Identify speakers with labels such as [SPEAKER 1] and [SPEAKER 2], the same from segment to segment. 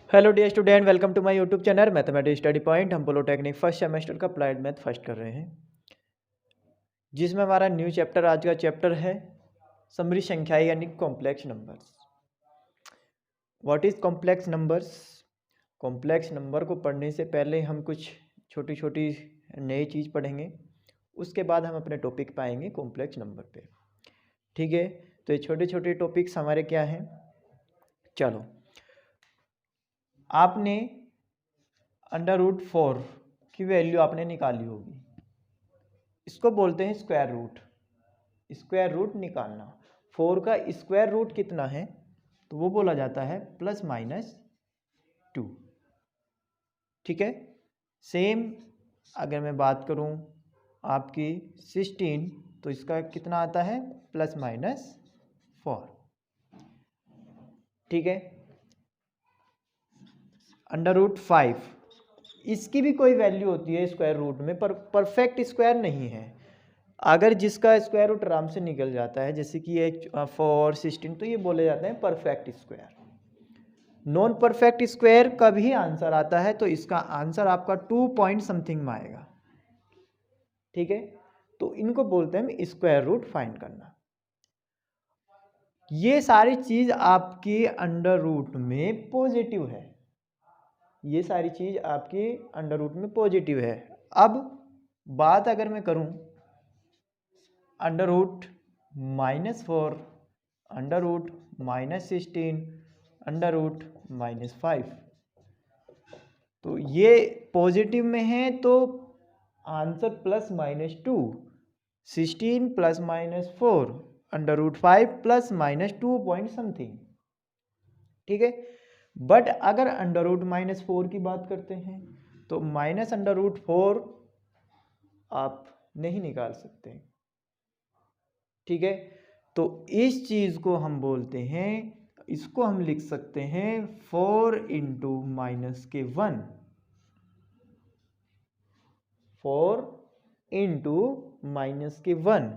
[SPEAKER 1] Hello dear student, welcome to my YouTube channel mathematics study point. हम polytechnic first semester का applied math first कर रहे हैं, जिसमें हमारा न्यू चैप्टर आज का चैप्टर है समरी संख्याएं यानी complex numbers. What is complex numbers? Complex number को पढ़ने से पहले हम कुछ छोटी छोटी नई चीज़ पढ़ेंगे, उसके बाद हम अपने टॉपिक पे आएंगे कॉम्प्लेक्स नंबर पे। ठीक है, तो ये छोटे छोटे टॉपिक्स हमारे क्या हैं? चलो, आपने √4 की वैल्यू आपने निकाली होगी, इसको बोलते हैं स्क्वायर रूट। स्क्वायर रूट निकालना, 4 का स्क्वायर रूट कितना है तो वो बोला जाता है ±2। ठीक है, सेम अगर मैं बात करूं आपकी 16, तो इसका कितना आता है ±4। ठीक है, √5 इसकी भी कोई वैल्यू होती है स्क्वायर रूट में, पर परफेक्ट स्क्वायर नहीं है। अगर जिसका स्क्वायर रूट आराम से निकल जाता है, जैसे कि 4, 16, तो ये बोले जाते हैं perfect square. Non perfect square का भी आंसर आता है, तो इसका आंसर आपका 2 पॉइंट समथिंग में आएगा। ठीक है, तो इनको बोलते हैं स्क्वायर रूट फाइंड करना। ये सारी चीज आपकी अंडर रूट में पॉजिटिव है, ये सारी चीज आपकी अंडर रूट में पॉजिटिव है। अब बात अगर मैं करूं √-4, √-16, √-5, तो ये पॉजिटिव में है तो आंसर +-2, 16 +-4, √-5 +-2 पॉइंट समथिंग। ठीक है, बट अगर √-4 की बात करते हैं तो -√4 आप नहीं निकाल सकते। ठीक है, तो इस चीज को हम बोलते हैं, इसको हम लिख सकते हैं 4 × -1, 4 × -1।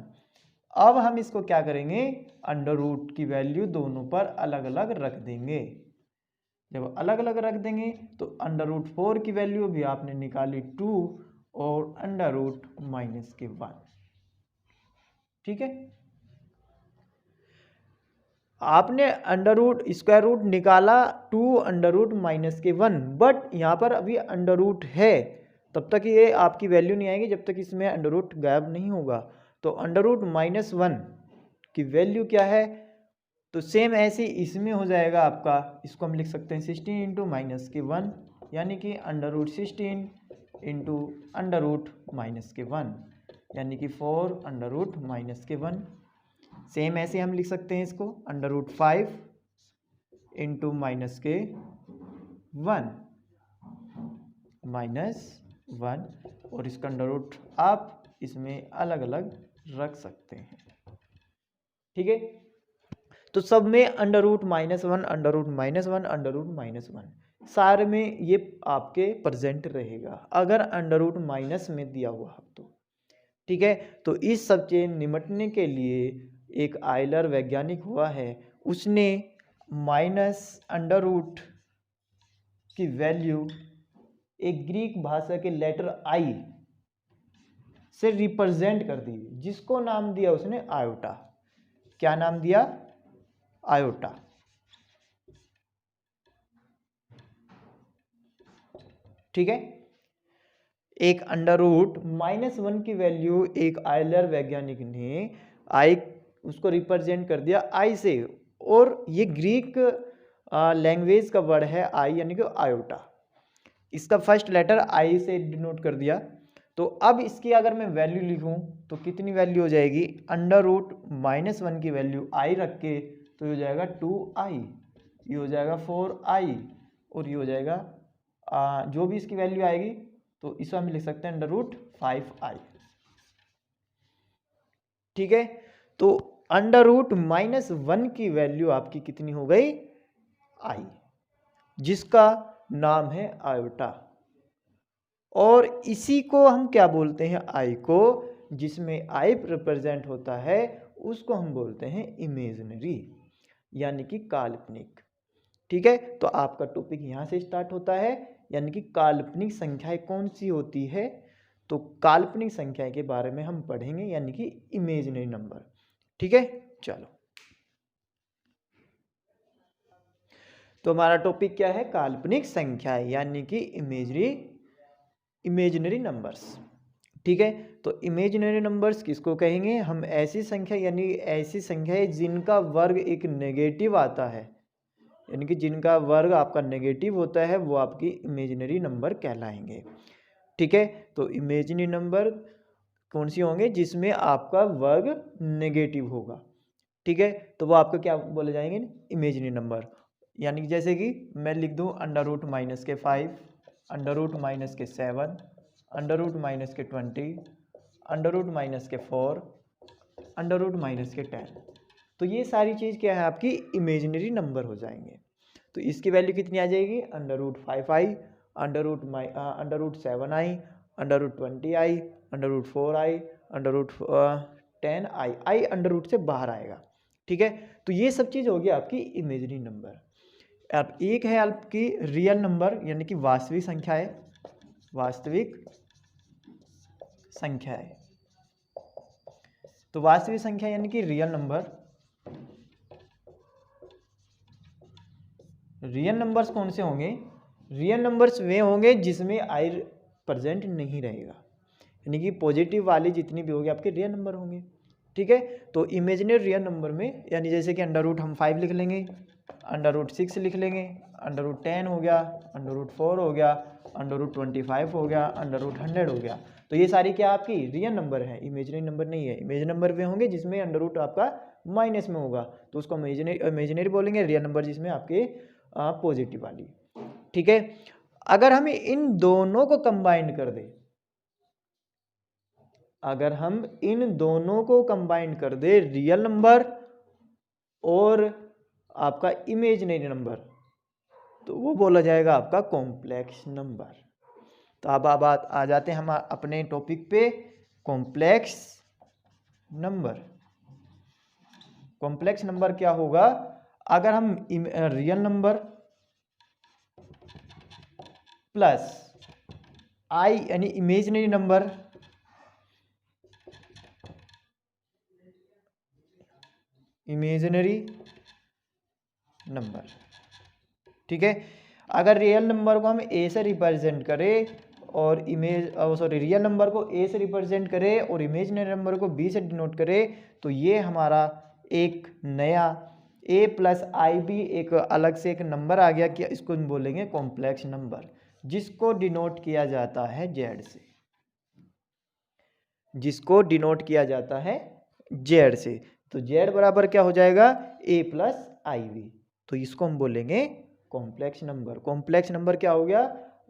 [SPEAKER 1] अब हम इसको क्या करेंगे, अंडर रूट की वैल्यू दोनों पर अलग अलग रख देंगे। जब अलग अलग रख देंगे तो √4 की वैल्यू भी आपने निकाली 2 और √-1। ठीक है, आपने स्क्वायर रूट निकाला 2 √-1, बट यहाँ पर अभी अंडर रूट है, तब तक ये आपकी वैल्यू नहीं आएगी जब तक इसमें अंडर रूट गायब नहीं होगा। तो √-1 की वैल्यू क्या है, तो सेम ऐसे इसमें हो जाएगा आपका, इसको हम लिख सकते हैं 16 × -1, यानी कि √16 × √-1, यानी कि 4 √-1। सेम ऐसे हम लिख सकते हैं इसको √5 × -1, और इसका अंडर रूट आप इसमें अलग अलग रख सकते हैं। ठीक है, तो सब में √-1, √-1, सारे में ये आपके प्रेजेंट रहेगा अगर अंडर रूट में दिया हुआ तो। ठीक है, तो इस सब से निपटने के लिए एक आयलर वैज्ञानिक हुआ है, उसने -√, की वैल्यू एक ग्रीक भाषा के लेटर आई से रिप्रेजेंट कर दी, जिसको नाम दिया उसने आयोटा। क्या नाम दिया? आयोटा। ठीक है, एक √-1 की वैल्यू एक आयलर वैज्ञानिक ने आई उसको रिप्रेजेंट कर दिया आई से, और ये ग्रीक लैंग्वेज का वर्ड है आई, यानी कि आयोटा। इसका फर्स्ट लेटर आई से डिनोट कर दिया। तो अब इसकी अगर मैं वैल्यू लिखूं तो कितनी वैल्यू हो जाएगी, √-1 की वैल्यू आई रख के तो ये हो जाएगा 2i, ये हो जाएगा 4i, और ये हो जाएगा जो भी इसकी वैल्यू आएगी तो इसको हम लिख सकते हैं √5i। ठीक है, तो √-1 की वैल्यू आपकी कितनी हो गई, आई, जिसका नाम है आयोटा। और इसी को हम क्या बोलते हैं, आई को, जिसमें आई रिप्रेजेंट होता है उसको हम बोलते हैं इमेजिनरी, यानी कि काल्पनिक। ठीक है, तो आपका टॉपिक यहाँ से स्टार्ट होता है, यानी कि काल्पनिक संख्याएं कौन सी होती है। तो काल्पनिक संख्या के बारे में हम पढ़ेंगे, यानी कि इमेजिनरी नंबर। ठीक है, चलो। तो हमारा टॉपिक क्या है, काल्पनिक संख्याएं यानी कि इमेजिनरी नंबर्स। ठीक है, तो इमेजिनरी नंबर्स किसको कहेंगे, हम ऐसी संख्या यानी ऐसी संख्याएं जिनका वर्ग एक नेगेटिव आता है, यानी कि जिनका वर्ग आपका नेगेटिव होता है, वो आपकी इमेजिनरी नंबर कहलाएंगे। ठीक है, तो इमेजिनरी नंबर कौन सी होंगे, जिसमें आपका वर्ग नेगेटिव होगा। ठीक है, तो वो आपको क्या बोले जाएंगे, इमेजिनरी नंबर। यानी कि जैसे कि मैं लिख दूं √-5, √-7, √-20, √-4, √-10। तो ये सारी चीज़ क्या है, आपकी इमेजिनरी नंबर हो जाएंगे। तो इसकी वैल्यू कितनी आ जाएगी, √5i, √7i, √20i, √4i, √10i, i under से बाहर आएगा। ठीक है, तो ये सब चीज़ होगी आपकी इमेजिनरी नंबर। अब एक है आपकी रियल नंबर, यानी कि वास्तविक संख्या है, वास्तविक संख्या है। तो वास्तविक संख्या यानी कि रियल नंबर। रियल नंबर्स कौन से होंगे, रियल नंबर्स वे होंगे जिसमें आई प्रेजेंट नहीं रहेगा, यानी कि पॉजिटिव वाली जितनी भी होगी आपके रियल नंबर होंगे। ठीक है, तो इमेजिनरी रियल नंबर में, यानी जैसे कि अंडर रूट हम 5 लिख लेंगे, √6 लिख लेंगे, √10 हो गया, √4 हो गया, √25 हो गया, √100 हो गया। तो ये सारी क्या आपकी रियल नंबर है, इमेजिनरी नंबर नहीं है। इमेजिनरी नंबर वे होंगे जिसमें अंडर रूट आपका माइनस में होगा, तो उसको इमेजिनरी बोलेंगे। रियल नंबर जिसमें आपके पॉजिटिव वाली। ठीक है, अगर हम इन दोनों को कंबाइन कर दें, अगर हम इन दोनों को कंबाइन कर दे, रियल नंबर और आपका इमेजिनरी नंबर, तो वो बोला जाएगा आपका कॉम्प्लेक्स नंबर। तो अब बात आ जाते हैं हम अपने टॉपिक पे, कॉम्प्लेक्स नंबर। कॉम्प्लेक्स नंबर क्या होगा, अगर हम रियल नंबर प्लस आई यानी इमेजिनरी नंबर ठीक है, अगर रियल नंबर को हम ए से रिप्रेजेंट करें और रियल नंबर को ए से रिप्रेजेंट करें और इमेजिनरी नंबर को बी से डिनोट करें, तो ये हमारा एक नया a + ib एक अलग से एक नंबर आ गया कि इसको हम बोलेंगे कॉम्प्लेक्स नंबर, जिसको डिनोट किया जाता है जेड से, जिसको डिनोट किया जाता है जेड से। तो जेड बराबर क्या हो जाएगा, a + ib, तो इसको हम बोलेंगे कॉम्प्लेक्स नंबर। कॉम्प्लेक्स नंबर क्या हो गया,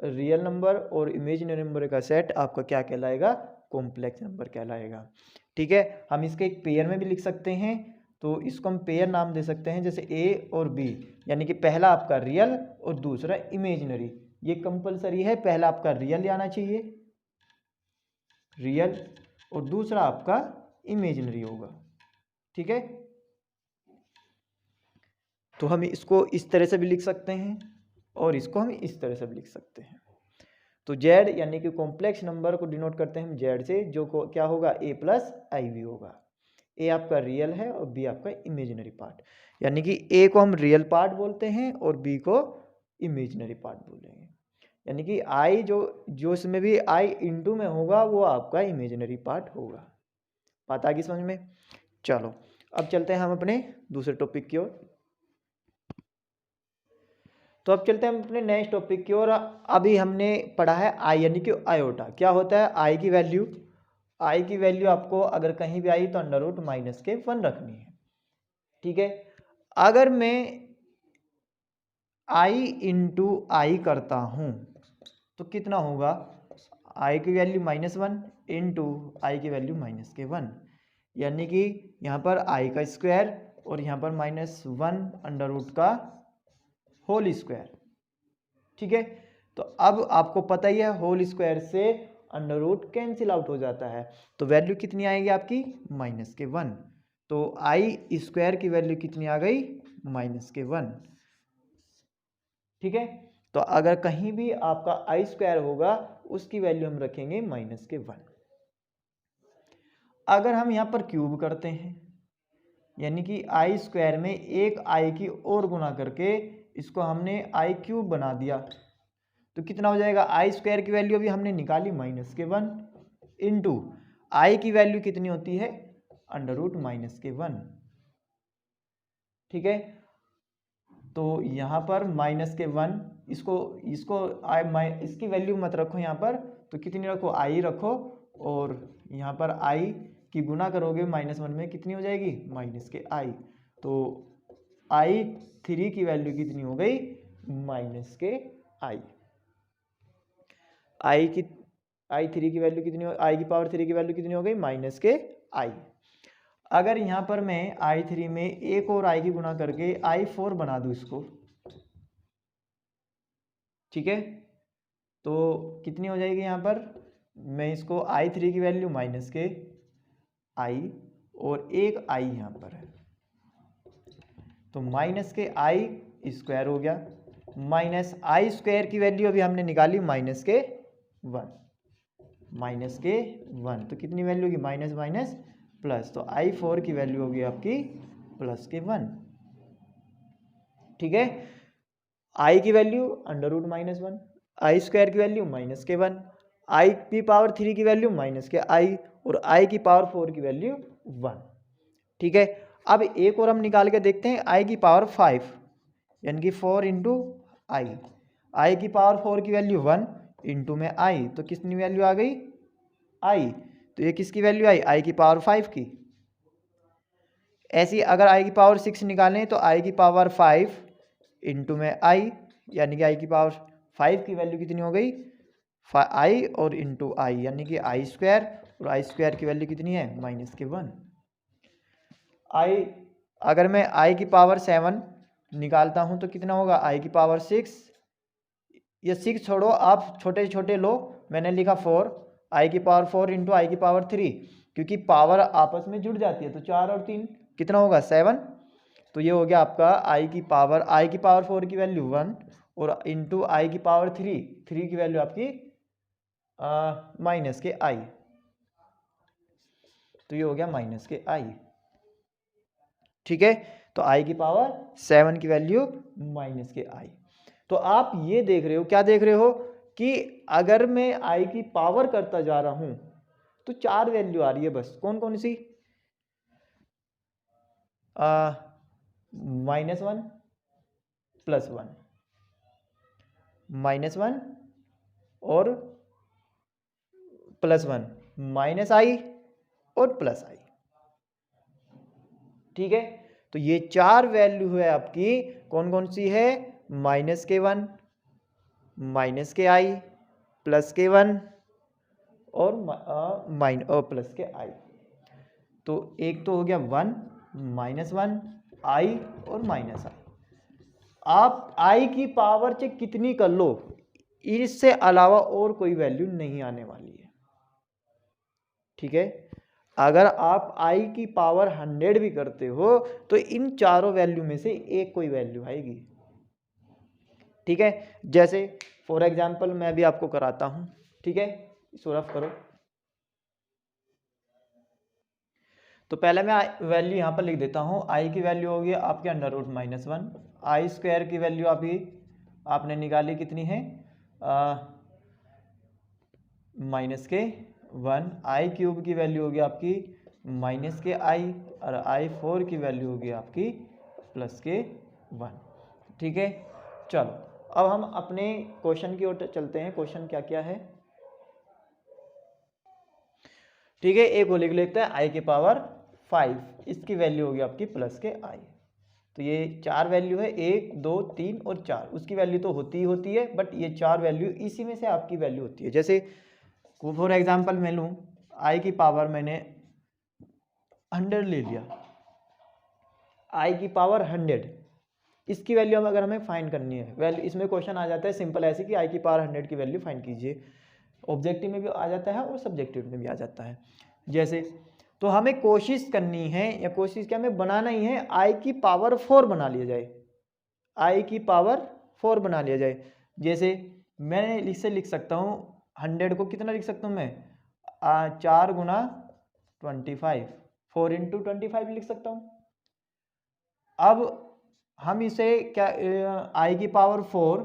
[SPEAKER 1] रियल नंबर और इमेजिनरी नंबर का सेट आपका क्या कहलाएगा, कॉम्प्लेक्स नंबर कहलाएगा। ठीक है, हम इसके एक पेयर में भी लिख सकते हैं, तो इसको हम पेयर नाम दे सकते हैं, जैसे ए और बी, यानी कि पहला आपका रियल और दूसरा इमेजिनरी। ये कंपलसरी है, पहला आपका रियल आना चाहिए, रियल, और दूसरा आपका इमेजिनरी होगा। ठीक है, तो हम इसको इस तरह से भी लिख सकते हैं और इसको हम इस तरह से भी लिख सकते हैं। तो जेड यानी कि कॉम्प्लेक्स नंबर को डिनोट करते हैं हम जेड से, जो क्या होगा, a + ib होगा। ए आपका रियल है और बी आपका इमेजिनरी पार्ट, यानी कि ए को हम रियल पार्ट बोलते हैं और बी को इमेजिनरी पार्ट बोलेंगे। यानी कि आई जो इसमें भी आई इंटू में होगा वो आपका इमेजिनरी पार्ट होगा। बात आ गई समझ में। चलो अब चलते हैं हम अपने दूसरे टॉपिक की ओर। तो अब चलते हैं हम अपने नेक्स्ट टॉपिक की ओर। अभी हमने पढ़ा है आई यानी कि आयोटा। क्या होता है, आई की वैल्यू आपको अगर कहीं भी आई तो √-1 रखनी है। ठीक है, अगर मैं आई इंटू आई करता हूं तो कितना होगा, आई की वैल्यू -1 इंटू आई की वैल्यू -1, यानी कि यहाँ पर आई का स्क्वायर और यहाँ पर -1 अंडर रूट का होल स्क्वायर। ठीक है, तो अब आपको पता ही है होल स्क्वायर से अंडर रूट कैंसिल आउट हो जाता है, तो वैल्यू कितनी आएगी आपकी -1। तो आई स्क्वायर की वैल्यू कितनी आ गई, -1। ठीक है। तो अगर कहीं भी आपका आई स्क्वायर होगा उसकी वैल्यू हम रखेंगे -1। अगर हम यहाँ पर क्यूब करते हैं यानी कि आई स्क्वायर में एक आई की और गुना करके इसको हमने आई क्यूब बना दिया तो कितना हो जाएगा, आई स्क्वायर की वैल्यू अभी हमने निकाली -1 इंटू आई की वैल्यू कितनी होती है √-1। ठीक है। तो यहाँ पर -1 इसकी वैल्यू मत रखो यहाँ पर, तो कितनी रखो आई रखो और यहाँ पर आई की गुना करोगे -1 में कितनी हो जाएगी -i। तो i3 की वैल्यू कितनी हो गई -i। i3 की वैल्यू कितनी हो, i की पावर 3 की वैल्यू कितनी हो गई -i। अगर यहाँ पर मैं i3 में एक और i की गुना करके i4 बना दूँ इसको, ठीक है, तो कितनी हो जाएगी यहाँ पर, मैं इसको i3 की वैल्यू -i और एक i यहाँ पर है तो -i स्क्वायर हो गया, -i स्क्वायर की वैल्यू अभी हमने निकाली -1 तो कितनी वैल्यू होगी माइनस माइनस प्लस, तो i4 की वैल्यू होगी आपकी +1। ठीक है। i की वैल्यू √-1, i स्क्वायर की वैल्यू -1, i की पावर 3 की वैल्यू -i और i की पावर 4 की वैल्यू 1। ठीक है। अब एक और हम निकाल के देखते हैं i की पावर 5 यानी कि 4 इंटू i की पावर 4 की वैल्यू 1 इंटू में i, तो कितनी वैल्यू आ गई i, तो ये किसकी वैल्यू आई i की पावर 5 की। ऐसी अगर i की पावर 6 निकालें तो i की पावर 5 इंटू में i यानी कि i की पावर 5 की वैल्यू कितनी हो गई i और इंटू i यानी कि i स्क्वायर, और i स्क्वायर की वैल्यू कितनी है -1। अगर मैं i की पावर 7 निकालता हूं तो कितना होगा i की पावर 6, ये 6 छोड़ो आप छोटे छोटे लो, मैंने लिखा 4, i की पावर 4 इंटू आई की पावर 3, क्योंकि पावर आपस में जुड़ जाती है तो 4 और 3 कितना होगा 7, तो ये हो गया आपका i की पावर 4 की वैल्यू 1 और इंटू आई की पावर 3 की वैल्यू आपकी -i, तो ये हो गया -i। ठीक है। तो i की पावर 7 की वैल्यू -i। तो आप ये देख रहे हो, क्या देख रहे हो कि अगर मैं i की पावर करता जा रहा हूं तो 4 वैल्यू आ रही है बस, कौन कौन सी -1 +1 -1 और +1 -i और +i। ठीक है। तो ये 4 वैल्यू है आपकी, कौन कौन सी है -k1 -ki +k1 और +ki। तो एक तो हो गया 1 -1 i और -i। आप i की पावर से कितनी कर लो, इससे अलावा और कोई वैल्यू नहीं आने वाली है। ठीक है। अगर आप i की पावर 100 भी करते हो तो इन चारों वैल्यू में से एक कोई वैल्यू आएगी। ठीक है। जैसे फॉर एग्जांपल मैं भी आपको कराता हूं, ठीक है, इसको रफ करो। तो पहले मैं वैल्यू यहाँ पर लिख देता हूँ, i की वैल्यू होगी आपके √-1, i स्क्वायर की वैल्यू आपने निकाली कितनी है -k1, i क्यूब की वैल्यू होगी आपकी -ki और i4 की वैल्यू होगी आपकी +k1। ठीक है। चलो अब हम अपने क्वेश्चन की ओर चलते हैं। क्वेश्चन क्या क्या है, ठीक है। एक को लिख लेते हैं i की पावर 5, इसकी वैल्यू होगी आपकी +ki। तो ये 4 वैल्यू है 1 2 3 और 4, उसकी वैल्यू तो होती ही होती है, बट ये 4 वैल्यू इसी में से आपकी वैल्यू होती है। जैसे फॉर एग्जांपल मैं लूँ i की पावर मैंने 100 ले लिया, i की पावर 100, इसकी वैल्यू अब अगर हमें फाइंड करनी है, वैल्यू इसमें क्वेश्चन आ जाता है सिंपल ऐसे कि i की पावर 100 की वैल्यू फाइंड कीजिए। ऑब्जेक्टिव में भी आ जाता है और सब्जेक्टिव में भी आ जाता है। जैसे तो हमें कोशिश करनी है, या कोशिश क्या हमें बनाना ही है i की पावर 4 बना लिया जाए, i की पावर 4 बना लिया जाए। जैसे मैंने इससे लिख सकता हूँ 100 को कितना लिख सकता हूँ मैं 4 गुना 25, 4 इंटू 25 लिख सकता हूँ। अब हम इसे क्या आई की पावर 4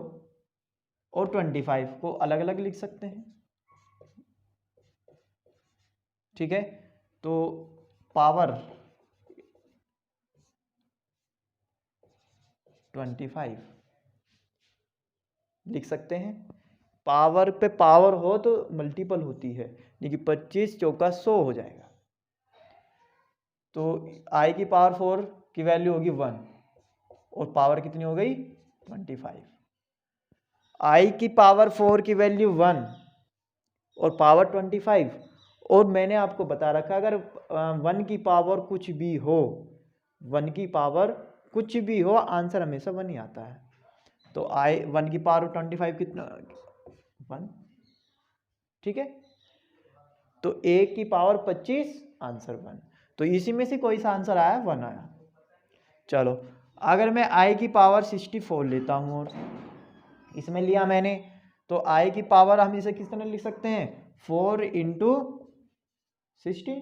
[SPEAKER 1] और 25 को अलग अलग लिख सकते हैं, ठीक है। तो पावर 25 लिख सकते हैं। पावर पे पावर हो तो मल्टीपल होती है, लेकिन 25 चौका 100 हो जाएगा। तो आई की पावर 4 की वैल्यू होगी 1 और पावर कितनी हो गई 25। आई की पावर 4 की वैल्यू 1 और पावर 25। और मैंने आपको बता रखा अगर 1 की पावर कुछ भी हो, 1 की पावर कुछ भी हो, आंसर हमेशा 1 ही आता है। तो आई 1 की पावर 25 कितना 1, ठीक है। तो 1 की पावर 25 आंसर 1। तो इसी में से कोई सा आंसर आया 1 आया। चलो अगर मैं आई की पावर 64 लेता हूँ और इसमें लिया मैंने, तो आई की पावर हम इसे किस तरह लिख सकते हैं 4 इंटू 16।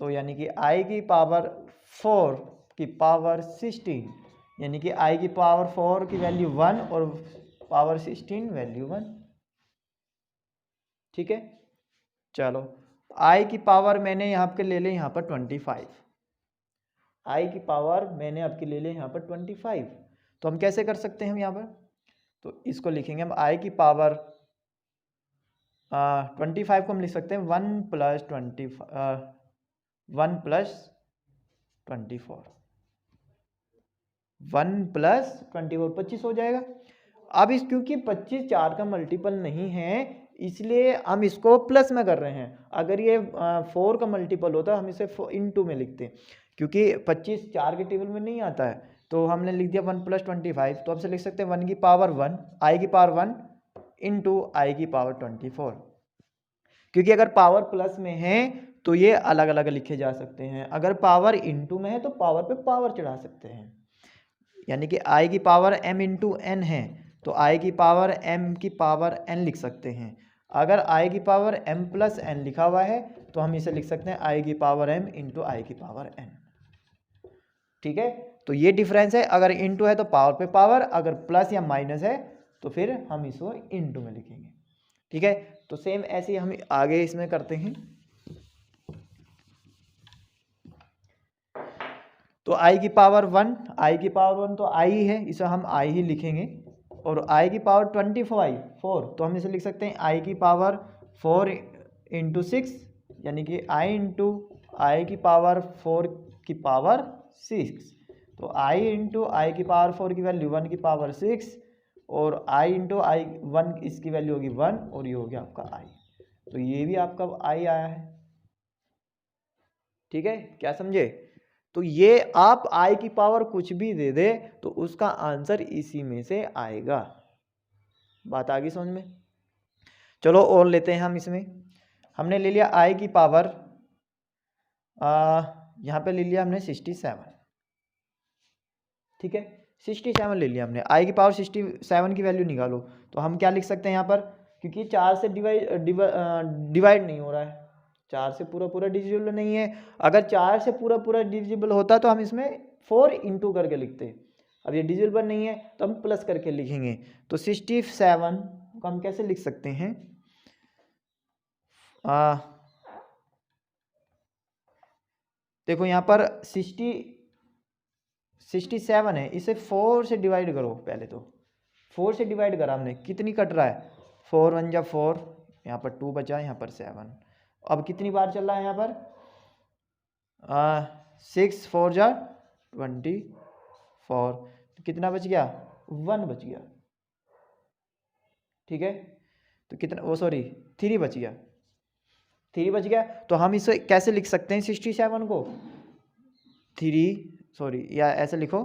[SPEAKER 1] तो यानी कि आई की पावर 4 की पावर 16, यानी कि आई की पावर 4 की वैल्यू 1 और पावर 16 वैल्यू 1, ठीक है। चलो आई की पावर मैंने यहाँ पे ले ले यहाँ पर 25, आई की पावर मैंने आपकी ले ले यहाँ पर 25। तो हम कैसे कर सकते हैं यहाँ पर, तो इसको लिखेंगे हम आई की पावर 25 को हम लिख सकते हैं 1 प्लस 24, 1 प्लस 24 25 हो जाएगा। अब इस क्योंकि 25 4 का मल्टीपल नहीं है इसलिए हम इसको प्लस में कर रहे हैं। अगर ये 4 का मल्टीपल होता हम इसे इंटू में लिखते, क्योंकि 25 4 के टेबल में नहीं आता है, तो हमने लिख दिया 1 प्लस 25। तो आपसे लिख सकते हैं 1 की पावर 1 आई की पावर 1 इंटू आई की पावर 24। क्योंकि अगर पावर प्लस में है तो ये अलग अलग लिखे जा सकते हैं, अगर पावर इंटू में है तो पावर पे पावर चढ़ा सकते हैं। यानी कि आई की पावर m इंटू एन है तो आई की पावर m की पावर n लिख सकते हैं। अगर आई की पावर m प्लस n लिखा हुआ है तो हम इसे लिख सकते हैं आई की पावर m इंटू आई की पावर n, ठीक है। तो ये डिफरेंस है, अगर इंटू है तो पावर पे पावर, अगर प्लस या माइनस है तो फिर हम इसको इंटू में लिखेंगे, ठीक है। तो सेम ऐसे ही हम आगे इसमें करते हैं। तो आई की पावर 1, आई की पावर 1 तो आई है, इसे हम आई ही लिखेंगे। और आई की पावर 24 तो हम इसे लिख सकते हैं आई की पावर 4 इंटू 6, यानी कि आई इंटू आई की पावर 4 की पावर 6। तो आई इंटू आई की पावर 4 की वैल्यू 1 की पावर 6 और आई इंटू आई 1 इसकी वैल्यू होगी 1 और ये हो गया आपका आई। तो ये भी आपका आई आया है, ठीक है। क्या समझे? तो ये आप आई की पावर कुछ भी दे दे तो उसका आंसर इसी में से आएगा। बात आ गई समझ में? चलो और लेते हैं हम इसमें। हमने ले लिया आई की पावर यहाँ पे ले लिया हमने 67, ठीक है। 67 ले लिया हमने। आई की पावर 67 की वैल्यू निकालो तो हम क्या लिख सकते हैं यहाँ पर, क्योंकि 4 से डिवाइड नहीं हो रहा है, 4 से पूरा पूरा डिविजिबल नहीं है। अगर 4 से पूरा पूरा डिविजिबल होता तो हम इसमें 4 इंटू करके लिखते। अब ये डिविजिबल नहीं है तो हम प्लस करके लिखेंगे। तो 67 को हम कैसे लिख सकते हैं, देखो यहाँ पर 67 है, इसे 4 से डिवाइड करो। पहले तो 4 से डिवाइड करा हमने, कितनी कट रहा है 4 1 जा 4, यहाँ पर 2 बचा, यहाँ पर 7। अब कितनी बार चल रहा है यहाँ पर 6 4 जा 24, तो कितना बच गया 1 बच गया, ठीक है। तो कितना वो सॉरी 3 बच गया, 3 बच गया। तो हम इसे कैसे लिख सकते हैं 67 को 3 सॉरी या ऐसे लिखो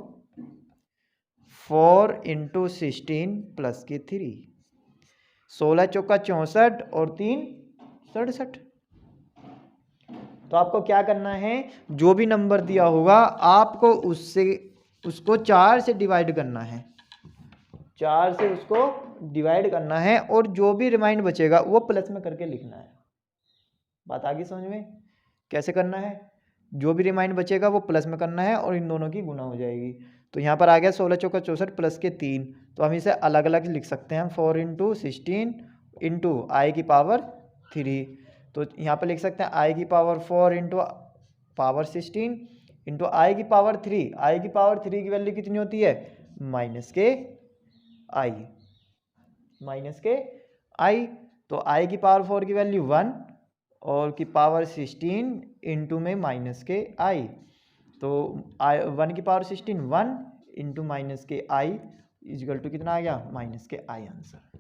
[SPEAKER 1] 4 इंटू 16 प्लस के 3, 16 चौका 64 और 3 67। तो आपको क्या करना है, जो भी नंबर दिया होगा आपको उसको 4 से डिवाइड करना है। 4 से उसको डिवाइड करना है और जो भी रिमाइंड बचेगा वो प्लस में करके लिखना है। बात आगे समझ में? कैसे करना है? जो भी रिमाइंड बचेगा वो प्लस में करना है और इन दोनों की गुना हो जाएगी। तो यहाँ पर आ गया 16 चौका 64 प्लस के 3, तो हम इसे अलग अलग लिख सकते हैं। 4 इंटू 16 इंटू आई की पावर 3, तो यहाँ पर लिख सकते हैं आई की पावर 4 इंटू पावर 16 इंटू आई की पावर 3। आई की पावर 3 की वैल्यू कितनी होती है? माइनस के आई, माइनस के आई। तो आई की पावर 4 की वैल्यू 1 और की पावर 16 इंटू में माइनस के आई, तो 1 की पावर 16 1 इंटू माइनस के आई इजगल टू कितना आ गया? माइनस के आई आंसर।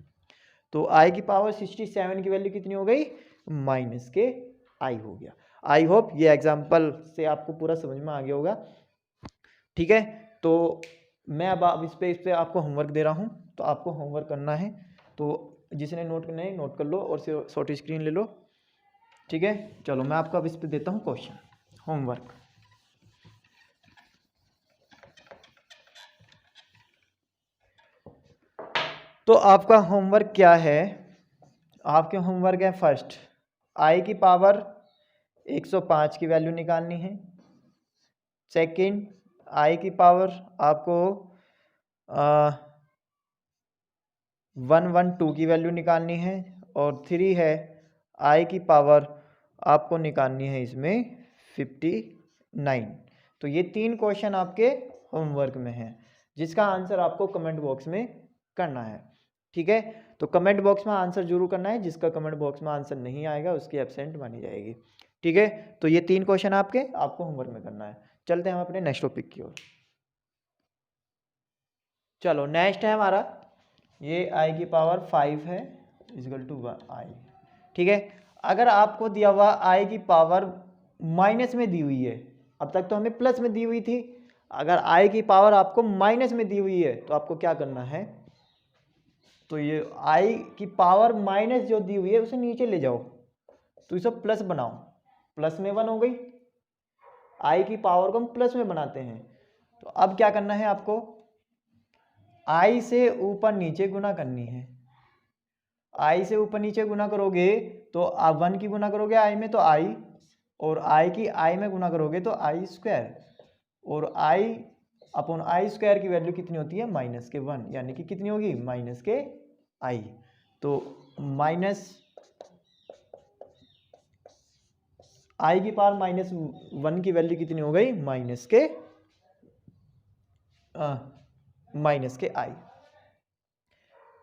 [SPEAKER 1] तो आई की पावर 67 की वैल्यू कितनी हो गई? माइनस के आई हो गया। आई होप ये एग्जाम्पल से आपको पूरा समझ में आ गया होगा। ठीक है, तो मैं अब इस पे आपको होमवर्क दे रहा हूँ, तो आपको होमवर्क करना है। तो जिसने नोट करना है नोट कर लो और शॉर्ट स्क्रीन ले लो। ठीक है, चलो मैं आपको अब इस पे देता हूँ क्वेश्चन होमवर्क। तो आपका होमवर्क क्या है? आपके होमवर्क है फर्स्ट, आई की पावर 105 की वैल्यू निकालनी है। सेकंड, आई की पावर आपको 112 की वैल्यू निकालनी है। और 3 है आई की पावर आपको निकालनी है इसमें 59। तो ये 3 क्वेश्चन आपके होमवर्क में हैं, जिसका आंसर आपको कमेंट बॉक्स में करना है। ठीक है, तो कमेंट बॉक्स में आंसर जरूर करना है। जिसका कमेंट बॉक्स में आंसर नहीं आएगा उसकी एब्सेंट मानी जाएगी। ठीक है, तो ये 3 क्वेश्चन आपको होमवर्क में करना है। चलते हैं हम अपने नेक्स्ट टॉपिक की ओर। चलो नेक्स्ट है हमारा, ये आई की पावर 5 है इजगल टू 1 आई। ठीक है, अगर आपको दिया हुआ आई की पावर माइनस में दी हुई है, अब तक तो हमें प्लस में दी हुई थी, अगर आई की पावर आपको माइनस में दी हुई है तो आपको क्या करना है? तो ये आई की पावर माइनस जो दी हुई है उसे नीचे ले जाओ, तो इसे प्लस बनाओ। प्लस में 1 हो गई, आई की पावर को हम प्लस में बनाते हैं। तो अब क्या करना है आपको? आई से ऊपर नीचे गुना करनी है। आई से ऊपर नीचे गुना करोगे तो आप 1 की गुना करोगे आई में तो आई, और आई की आई में गुना करोगे तो आई स्क्वायर, और आई अपॉन आई स्क्वायर की वैल्यू कितनी होती है? माइनस के 1, यानी कि कितनी होगी? माइनस के आई। तो माइनस आई की पावर -1 की वैल्यू कितनी हो गई? माइनस के आई।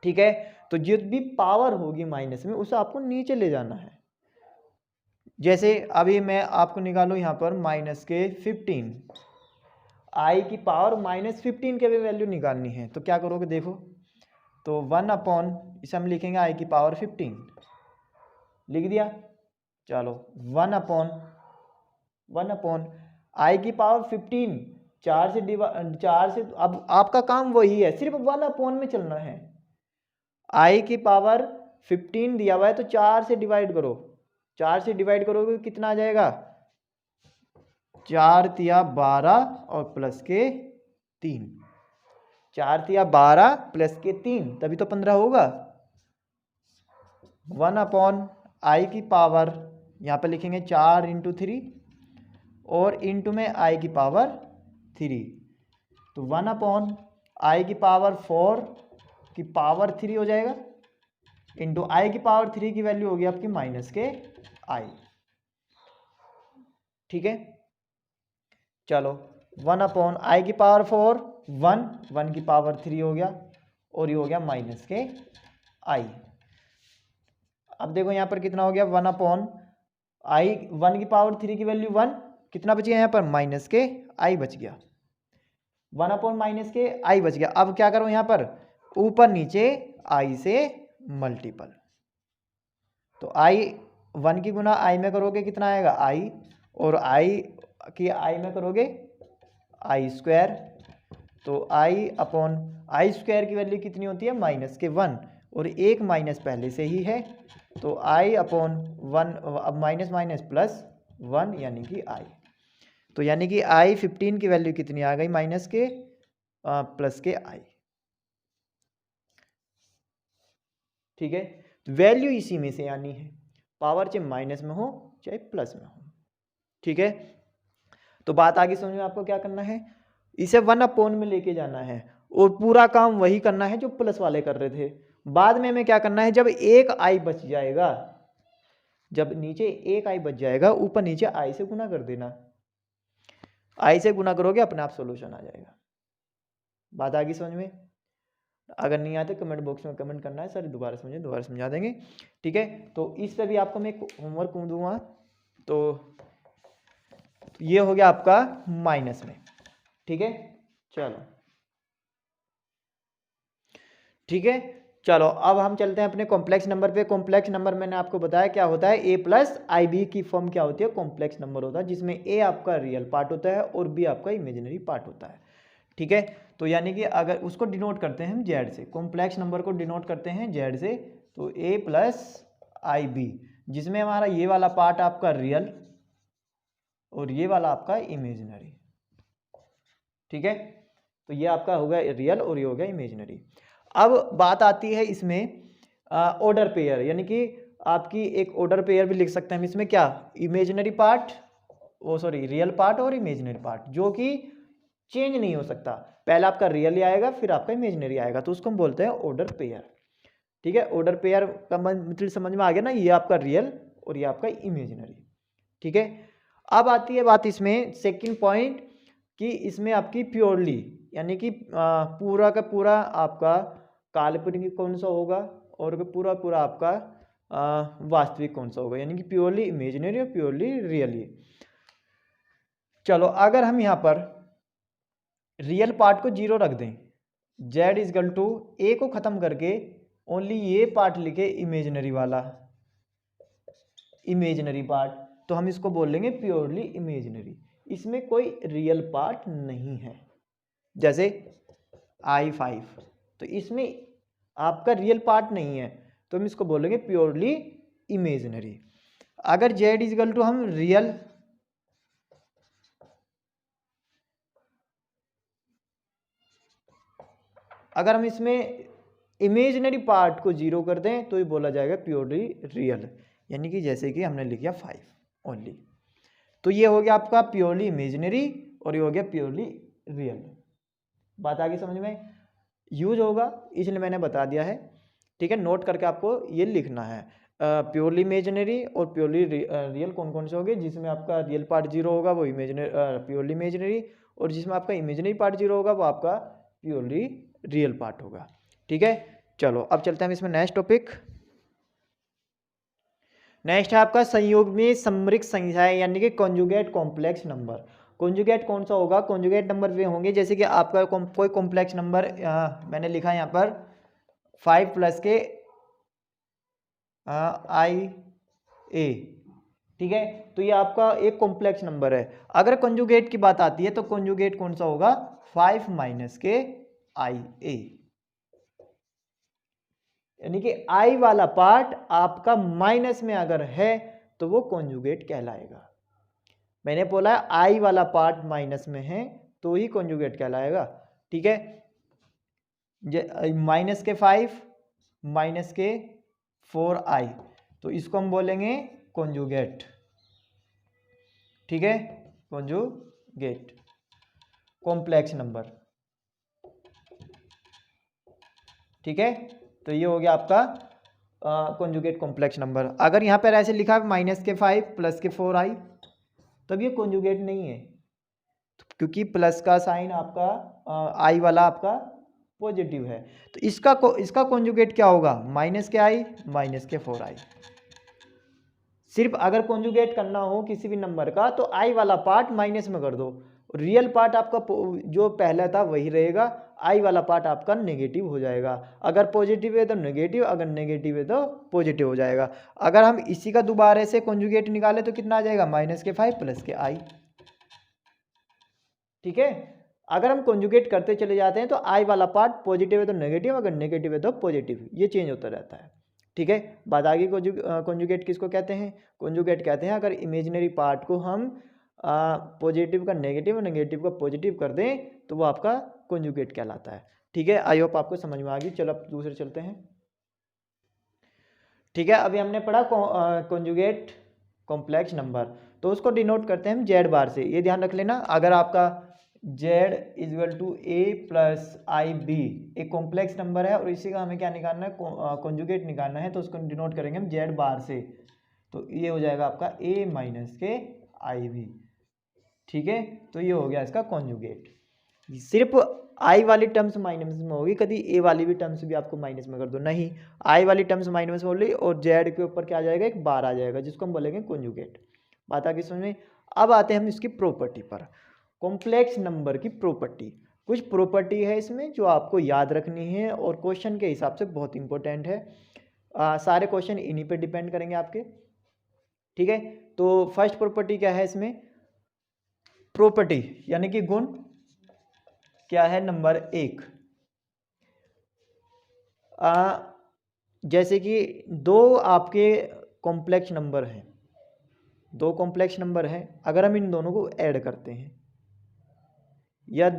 [SPEAKER 1] ठीक है, तो जो भी पावर होगी माइनस में उसे आपको नीचे ले जाना है। जैसे अभी मैं आपको निकालूं यहाँ पर माइनस के 15, आई की पावर -15 के भी वैल्यू निकालनी है, तो क्या करोगे? देखो, तो 1 अपॉन इसे हम लिखेंगे आई की पावर 15, लिख दिया। चलो 1 अपॉन आई की पावर 15, 4 से अब आपका काम वही है, सिर्फ 1 अपॉन में चलना है। आई की पावर 15 दिया हुआ है तो 4 से डिवाइड करो, 4 से डिवाइड करोगे कितना आ जाएगा? 4 तिया 12 और प्लस के 3, 4 तिया 12 प्लस के 3, तभी तो 15 होगा। 1 अपॉन आई की पावर यहाँ पे लिखेंगे 4 इंटू 3 और इंटू में आई की पावर 3, तो 1 अपॉन आई की पावर 4 की पावर 3 हो जाएगा, इंटू आई की पावर 3 की वैल्यू होगी आपकी माइनस के आई। ठीक है, चलो 1 अपॉन आई की पावर 4 1 की पावर 3 हो गया, और ये हो गया माइनस के आई। अब देखो यहाँ पर कितना हो गया? 1 अपॉन आई 1 की पावर 3 की वैल्यू 1, कितना बच गया यहाँ पर? माइनस के आई बच गया। 1 अपॉन माइनस के आई बच गया। अब क्या करो यहाँ पर? ऊपर नीचे आई से मल्टीपल, तो आई 1 की गुना आई में करोगे कितना आएगा? आई, और आई की आई में करोगे आई स्क्वायर, तो आई अपॉन आई स्क्वायर की वैल्यू कितनी होती है? माइनस के 1, और एक माइनस पहले से ही है, तो आई अपॉन 1, अब माइनस माइनस प्लस 1 यानी कि आई। तो यानी कि आई 15 की वैल्यू कितनी आ गई? माइनस के प्लस के आई। ठीक है, तो वैल्यू इसी में से आनी है, पावर चाहे माइनस में हो चाहे प्लस में हो। ठीक है, तो बात आगे समझ में आपको क्या करना है, इसे 1/, में लेके जाना है और पूरा काम वही करना है जो प्लस वाले कर रहे थे। बाद में हमें क्या करना है, जब एक आई बच जाएगा, जब नीचे एक आई बच जाएगा, ऊपर नीचे आई से गुना कर देना, आई से गुना करोगे अपने आप सोल्यूशन आ जाएगा। बात आगे समझ में, अगर नहीं आते कमेंट बॉक्स में कमेंट करना है, सर दोबारा समझे, दोबारा समझा देंगे। ठीक है, तो इस पे भी आपको मैं होमवर्क दूंगा। तो ये हो गया आपका माइनस में। ठीक है, चलो ठीक है, चलो अब हम चलते हैं अपने कॉम्प्लेक्स नंबर पे। कॉम्प्लेक्स नंबर मैंने आपको बताया क्या होता है, ए प्लस आई बी की फॉर्म क्या होती है, कॉम्प्लेक्स नंबर होता है, जिसमें ए आपका रियल पार्ट होता है और बी आपका इमेजिनरी पार्ट होता है। ठीक है, तो यानी कि अगर उसको डिनोट करते हैं हम जेड से, कॉम्प्लेक्स नंबर को डिनोट करते हैं जेड से, तो ए प्लस आई बी, जिसमें हमारा ये वाला पार्ट आपका रियल और ये वाला आपका इमेजिनरी। ठीक है, तो ये आपका हो गया रियल और ये हो गया इमेजिनरी। अब बात आती है इसमें ऑर्डर पेयर, यानी कि आपकी एक ऑर्डर पेयर भी लिख सकते हैं हम इसमें, क्या, इमेजिनरी पार्ट, ओ सॉरी रियल पार्ट और इमेजिनरी पार्ट, जो कि चेंज नहीं हो सकता, पहले आपका रियल आएगा फिर आपका इमेजिनरी आएगा, तो उसको हम बोलते हैं ऑर्डर पेयर। ठीक है, ऑर्डर पेयर का मतलब समझ में आ गया ना, ये आपका रियल और ये आपका इमेजिनरी। ठीक है, अब आती है बात इसमें सेकंड पॉइंट कि इसमें आपकी प्योरली, यानी कि पूरा का पूरा आपका काल्पनिक कौन सा होगा और पूरा पूरा आपका वास्तविक कौन सा होगा, यानी कि प्योरली इमेजिनरी और प्योरली रियली। चलो अगर हम यहाँ पर रियल पार्ट को 0 रख दें, z इजकल टू ए को खत्म करके ओनली ये पार्ट लिखे इमेजिनरी वाला, इमेजिनरी पार्ट, तो हम इसको बोल लेंगे प्योरली इमेजिनरी, इसमें कोई रियल पार्ट नहीं है। जैसे I5, तो इसमें आपका रियल पार्ट नहीं है, तो हम इसको बोलेंगे प्योरली इमेजिनरी। अगर z इजकल टू हम रियल, अगर हम इसमें इमेजिनरी पार्ट को 0 कर दें तो ये बोला जाएगा प्योरली रियल, यानी कि जैसे कि हमने लिख दिया 5 ओनली। तो ये हो गया आपका प्योरली इमेजिनरी और ये हो गया प्योरली रियल। बात आगे समझ में यूज होगा इसलिए मैंने बता दिया है। ठीक है, नोट करके आपको ये लिखना है, प्योरली इमेजिनरी और प्योरली रियल कौन कौन से होंगे, जिसमें आपका रियल पार्ट 0 होगा वो इमेजिनरी प्योरली इमेजिनरी, और जिसमें आपका इमेजिनरी पार्ट 0 होगा वो आपका प्योरली रियल पार्ट होगा। ठीक है, चलो अब चलते हैं हम इसमें नेक्स्ट टॉपिक। नेक्स्ट है आपका संयोग में समृक संख्याएं, यानी कि कॉन्जुगेट कॉम्प्लेक्स नंबर। कॉन्जुगेट कौन सा होगा, कॉन्जुगेट नंबर वे होंगे जैसे कि आपका कोई कॉम्प्लेक्स नंबर, मैंने लिखा है यहाँ पर 5 प्लस के आई ए। ठीक है, तो ये आपका एक कॉम्प्लेक्स नंबर है। अगर कॉन्जुगेट की बात आती है तो कॉन्जुगेट कौन सा होगा, 5 माइनस के आई ए, यानी कि आई वाला पार्ट आपका माइनस में अगर है तो वो कॉन्जुगेट कहलाएगा। मैंने बोला आई वाला पार्ट माइनस में है तो ही कॉन्जुगेट कहलाएगा। ठीक है, माइनस के 5 माइनस के 4i, तो इसको हम बोलेंगे कॉन्जुगेट। ठीक है, कॉन्जुगेट कॉम्प्लेक्स नंबर। ठीक है, तो ये हो गया आपका कॉन्जुगेट कॉम्प्लेक्स नंबर। अगर यहाँ पर ऐसे लिखा है माइनस के 5 प्लस के 4i, तब ये कॉन्जुगेट नहीं है, क्योंकि प्लस का साइन आपका आई वाला आपका पॉजिटिव है, तो इसका कॉन्जुगेट क्या होगा, माइनस के आई माइनस के 4i। सिर्फ अगर कॉन्जुगेट करना हो किसी भी नंबर का तो आई वाला पार्ट माइनस में कर दो, रियल पार्ट आपका जो पहला था वही रहेगा, आई वाला पार्ट आपका नेगेटिव हो जाएगा। अगर पॉजिटिव है तो नेगेटिव, अगर नेगेटिव है तो पॉजिटिव हो जाएगा। अगर हम इसी का दोबारा से कॉन्जुगेट निकाले तो कितना आ जाएगा, माइनस के 5 प्लस के आई। ठीक है, अगर हम कॉन्जुगेट करते चले जाते हैं तो आई वाला पार्ट पॉजिटिव है तो नेगेटिव, अगर नेगेटिव है तो पॉजिटिव, ये चेंज होता रहता है। ठीक है, बात आगे कॉन्जुगेट किसको कहते हैं, कॉन्जुगेट कहते हैं अगर इमेजिनरी पार्ट को हम पॉजिटिव का नेगेटिव और नेगेटिव का पॉजिटिव कर दें तो वो आपका कॉन्जुगेट कहलाता है। ठीक है, आई होप आपको समझ में आ गई। चलो अब दूसरे चलते हैं। ठीक है, अभी हमने पढ़ा कॉन्जुगेट कॉम्प्लेक्स नंबर, तो उसको डिनोट करते हैं हम जेड बार से। ये ध्यान रख लेना, अगर आपका z equal to a plus i b एक कॉम्प्लेक्स नंबर है और इसी का हमें क्या निकालना है, कॉन्जुगेट निकालना है, तो उसको डिनोट करेंगे हम जेड बार से। तो ये हो जाएगा आपका ए माइनस के आई बी। ठीक है, तो ये हो गया इसका कॉन्जुगेट। सिर्फ आई वाली टर्म्स माइनस में होगी, कभी ए वाली भी टर्म्स भी आपको माइनस में कर दो, नहीं, आई वाली टर्म्स माइनस हो ली और जेड के ऊपर क्या आ जाएगा, एक बार आ जाएगा, जिसको हम बोलेंगे कॉन्जुगेट। बात आगे समझ। अब आते हैं हम इसकी प्रॉपर्टी पर, कॉम्प्लेक्स नंबर की प्रॉपर्टी। कुछ प्रॉपर्टी है इसमें जो आपको याद रखनी है और क्वेश्चन के हिसाब से बहुत इंपॉर्टेंट है। सारे क्वेश्चन इन्हीं पे डिपेंड करेंगे आपके। ठीक है, तो फर्स्ट प्रॉपर्टी क्या है इसमें, प्रॉपर्टी यानी कि गुण क्या है, नंबर एक, जैसे कि दो आपके कॉम्प्लेक्स नंबर हैं, दो कॉम्प्लेक्स नंबर हैं, अगर हम इन दोनों को ऐड करते हैं या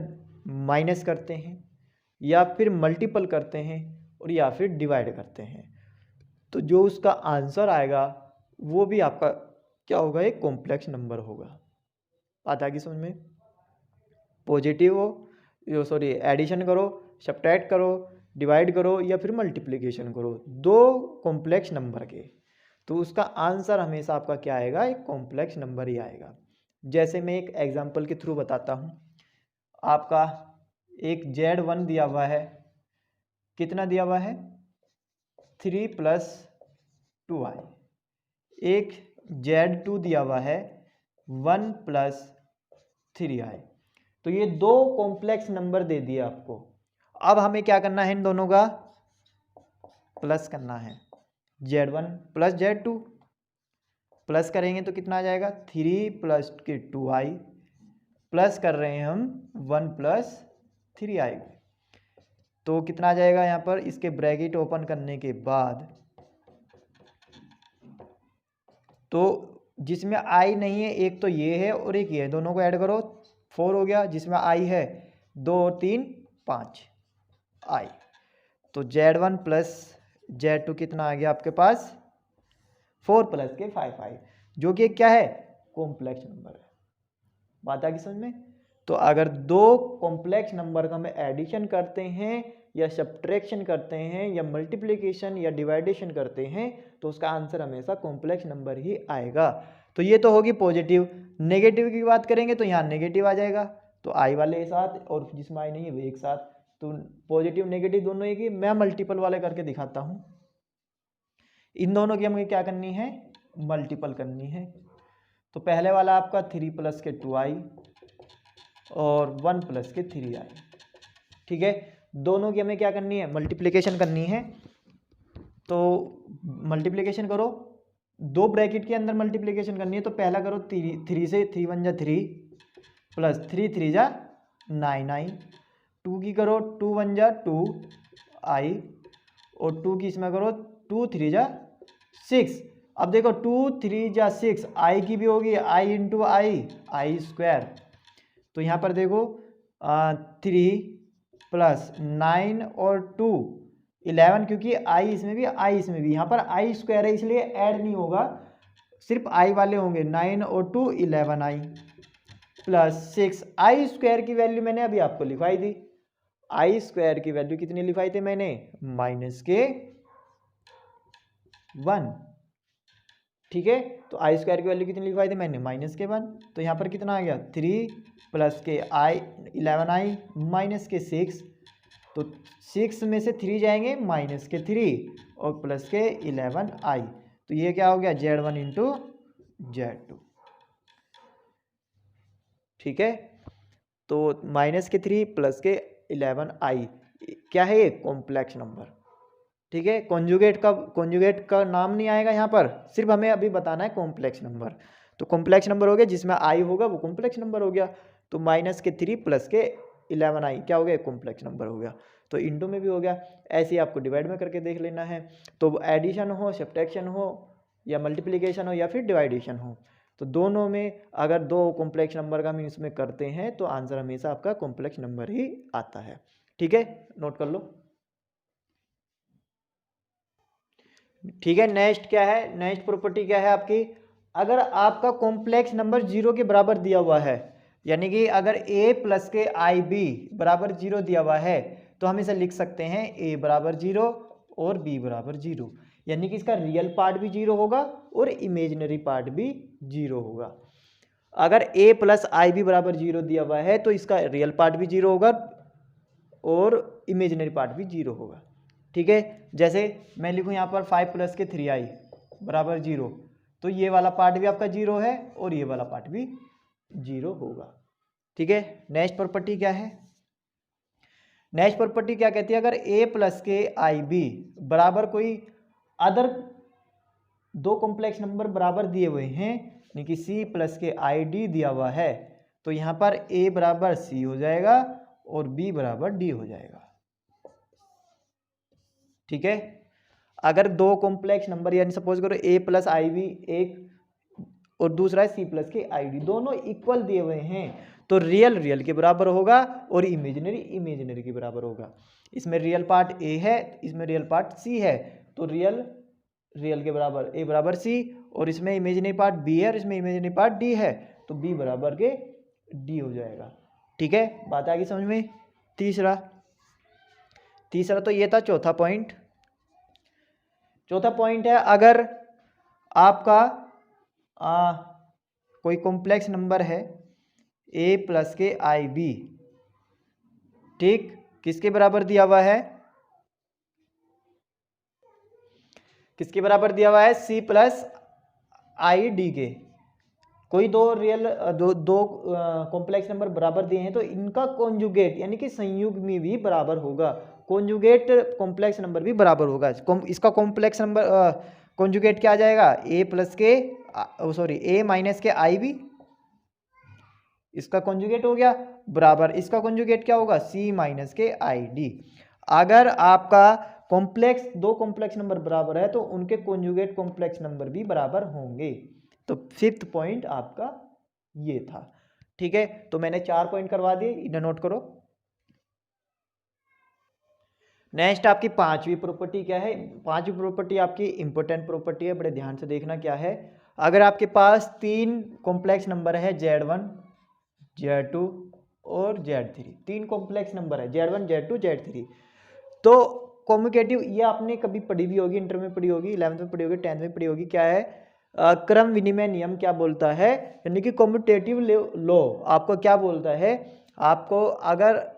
[SPEAKER 1] माइनस करते हैं या फिर मल्टीपल करते हैं और या फिर डिवाइड करते हैं, तो जो उसका आंसर आएगा वो भी आपका क्या होगा, एक कॉम्प्लेक्स नंबर होगा। बात आ गई समझ में। पॉजिटिव हो, सॉरी, एडिशन करो, सब्ट्रैक्ट करो, डिवाइड करो या फिर मल्टीप्लिकेशन करो दो कॉम्प्लेक्स नंबर के, तो उसका आंसर हमेशा आपका क्या आएगा, एक कॉम्प्लेक्स नंबर ही आएगा। जैसे मैं एक एग्जांपल के थ्रू बताता हूँ, आपका एक Z1 दिया हुआ है, कितना दिया हुआ है, 3 + 2i। एक Z2 दिया हुआ है 1 + 3i। तो ये दो कॉम्प्लेक्स नंबर दे दिए आपको। अब हमें क्या करना है, इन दोनों का प्लस करना है, Z1 + Z2 प्लस करेंगे तो कितना आ जाएगा, 3 + 2i प्लस कर रहे हैं हम 1 + 3i, तो कितना आ जाएगा यहाँ पर, इसके ब्रैकेट ओपन करने के बाद, तो जिसमें i नहीं है, एक तो ये है और एक ये है, दोनों को ऐड करो 4 हो गया, जिसमें i है 2 और 3 5 i, तो Z1 + Z2 कितना आ गया आपके पास, 4 + के 5i, जो कि क्या है, कॉम्प्लेक्स नंबर है। बात आ गई समझ में। तो अगर दो कॉम्प्लेक्स नंबर का हम एडिशन करते हैं या सब्ट्रैक्शन करते हैं या मल्टीप्लिकेशन या डिवाइडेशन करते हैं, तो उसका आंसर हमेशा कॉम्प्लेक्स नंबर ही आएगा। तो ये तो होगी पॉजिटिव। नेगेटिव की बात करेंगे तो यहाँ नेगेटिव आ जाएगा, तो आई वाले एक साथ और जिसमें आई नहीं है वो एक साथ, तो पॉजिटिव नेगेटिव दोनों एक ही। मैं मल्टीपल वाले करके दिखाता हूँ, इन दोनों की हमें क्या करनी है, मल्टीपल करनी है। तो पहले वाला आपका 3 + के 2i और 1 + के 3i, ठीक है, दोनों की हमें क्या करनी है, मल्टीप्लिकेशन करनी है। तो मल्टीप्लिकेशन करो, दो ब्रैकेट के अंदर मल्टीप्लिकेशन करनी है, तो पहला करो 3 से, 3 × 1 = 3 + 3 × 3 = 9i, 2 की करो 2 × 1 = 2i और 2 की इसमें करो 2 × 3 = 6। अब देखो 2 × 3 = 6, i की भी होगी i × i² तो यहाँ पर देखो 3 + 9 और 2 11, क्योंकि आई इसमें भी आई इसमें भी, यहाँ पर i² है इसलिए ऐड नहीं होगा, सिर्फ आई वाले होंगे, 9 और 2 11i + 6, i² की वैल्यू मैंने अभी आपको लिखवाई थी, i² की वैल्यू कितनी लिखवाई थी मैंने, -1, ठीक है, तो i² की वैल्यू कितनी लिखवाई थी मैंने, -1, तो यहाँ पर कितना आ गया, 3 + के 11i - के 6, तो 6 में से 3 जाएंगे, -3 और प्लस के 11i, तो ये क्या हो गया, Z1 × Z2, ठीक है, तो -3 प्लस के 11i क्या है, ये कॉम्प्लेक्स नंबर, ठीक है। कॉन्जुगेट का नाम नहीं आएगा यहाँ पर, सिर्फ हमें अभी बताना है कॉम्प्लेक्स नंबर। तो कॉम्प्लेक्स नंबर हो गया, जिसमें आई होगा वो कॉम्प्लेक्स नंबर हो गया, तो -3 प्लस के 11i क्या हो गया, कॉम्प्लेक्स नंबर हो गया। तो इंटू में भी हो गया, ऐसे ही आपको डिवाइड में करके देख लेना है। तो एडिशन हो, सब्ट्रैक्शन हो या मल्टीप्लिकेशन हो या फिर डिवाइडेशन हो, तो दोनों में अगर दो कॉम्प्लेक्स नंबर का हम इसमें करते हैं तो आंसर हमेशा आपका कॉम्प्लेक्स नंबर ही आता है, ठीक है, नोट कर लो। ठीक है, नेक्स्ट क्या है, नेक्स्ट प्रॉपर्टी क्या है आपकी, अगर आपका कॉम्प्लेक्स नंबर 0 के बराबर दिया हुआ है, यानी कि अगर a प्लस के आई बी बराबर 0 दिया हुआ है, तो हम इसे लिख सकते हैं a बराबर 0 और b बराबर 0, यानी कि इसका रियल पार्ट भी 0 होगा और इमेजिनरी पार्ट भी 0 होगा। अगर a प्लस आई बी बराबर 0 दिया हुआ है तो इसका रियल पार्ट भी 0 होगा और इमेजिनरी पार्ट भी 0 होगा। ठीक है, जैसे मैं लिखूँ यहाँ पर 5 प्लस के 3i बराबर 0, तो ये वाला पार्ट भी आपका 0 है और ये वाला पार्ट भी 0 होगा। ठीक है, नेक्स्ट प्रॉपर्टी क्या है, नेक्स्ट प्रॉपर्टी क्या कहती है, अगर a प्लस के आई बी बराबर कोई अदर दो कॉम्प्लेक्स नंबर बराबर दिए हुए हैं, यानी कि c प्लस के आई डी दिया हुआ है, तो यहाँ पर a बराबर c हो जाएगा और b बराबर d हो जाएगा। ठीक है, अगर दो कॉम्प्लेक्स नंबर यानी सपोज करो a प्लस आई बी एक और दूसरा है c प्लस के आई डी, दोनों इक्वल दिए हुए हैं, तो रियल रियल के बराबर होगा और इमेजिनरी इमेजिनरी के बराबर होगा। इसमें रियल पार्ट a है, इसमें रियल पार्ट c है, तो रियल रियल के बराबर a बराबर c, और इसमें इमेजिनरी पार्ट b है और इसमें इमेजिनरी पार्ट d है, तो b बराबर के d हो जाएगा। ठीक है, बात आ गई समझ में। तीसरा तो ये था चौथा पॉइंट। चौथा पॉइंट है, अगर आपका कोई कॉम्प्लेक्स नंबर है a प्लस के आई बी, ठीक, किसके बराबर दिया हुआ है, किसके बराबर दिया हुआ है, c प्लस आई डी के। कोई दो रियल दो कॉम्प्लेक्स नंबर बराबर दिए हैं तो इनका कॉन्जुगेट यानी कि संयुग्मी भी बराबर होगा, कॉन्जुगेट कॉम्प्लेक्स नंबर भी बराबर होगा। इसका कॉम्प्लेक्स नंबर कॉन्जुगेट क्या आ जाएगा, a प्लस के सॉरी a माइनस के आई बी, इसका कॉन्जुगेट हो गया, बराबर इसका कॉन्जुगेट क्या होगा, c माइनस के आई डी। अगर आपका कॉम्प्लेक्स दो कॉम्प्लेक्स नंबर बराबर है तो उनके कॉन्जुगेट कॉम्प्लेक्स नंबर भी बराबर होंगे। तो फिफ्थ पॉइंट आपका ये था। ठीक है, तो मैंने 4 पॉइंट करवा दिए, इन्हें नोट करो। नेक्स्ट आपकी पांचवी प्रॉपर्टी क्या है, पांचवी प्रॉपर्टी आपकी इंपॉर्टेंट प्रॉपर्टी है, बड़े ध्यान से देखना क्या है। अगर आपके पास 3 कॉम्प्लेक्स नंबर है Z1 Z2 और Z3, 3 कॉम्प्लेक्स नंबर है Z1 Z2 Z3, तो कॉम्युटेटिव ये आपने कभी पढ़ी भी होगी, इंटर में पढ़ी होगी, 11th में पढ़ी होगी, 10th में पढ़ी होगी, क्या है क्रम विनिमय नियम क्या बोलता है, यानी कि कॉम्युटेटिव लॉ आपको क्या बोलता है, आपको अगर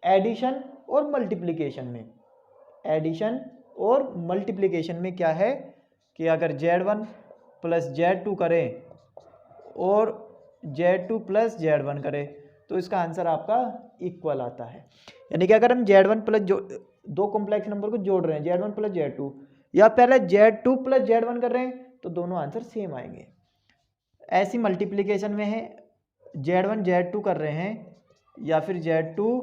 [SPEAKER 1] एडिशन और मल्टीप्लिकेशन में, एडिशन और मल्टीप्लिकेशन में क्या है कि अगर Z1 प्लस Z2 करें और Z2 प्लस Z1 करें तो इसका आंसर आपका इक्वल आता है। यानी कि अगर हम Z1 प्लस दो कॉम्प्लेक्स नंबर को जोड़ रहे हैं Z1 प्लस Z2 या पहले Z2 प्लस Z1 कर रहे हैं तो दोनों आंसर सेम आएंगे। ऐसी मल्टीप्लिकेशन में है Z1 Z2 कर रहे हैं या फिर Z2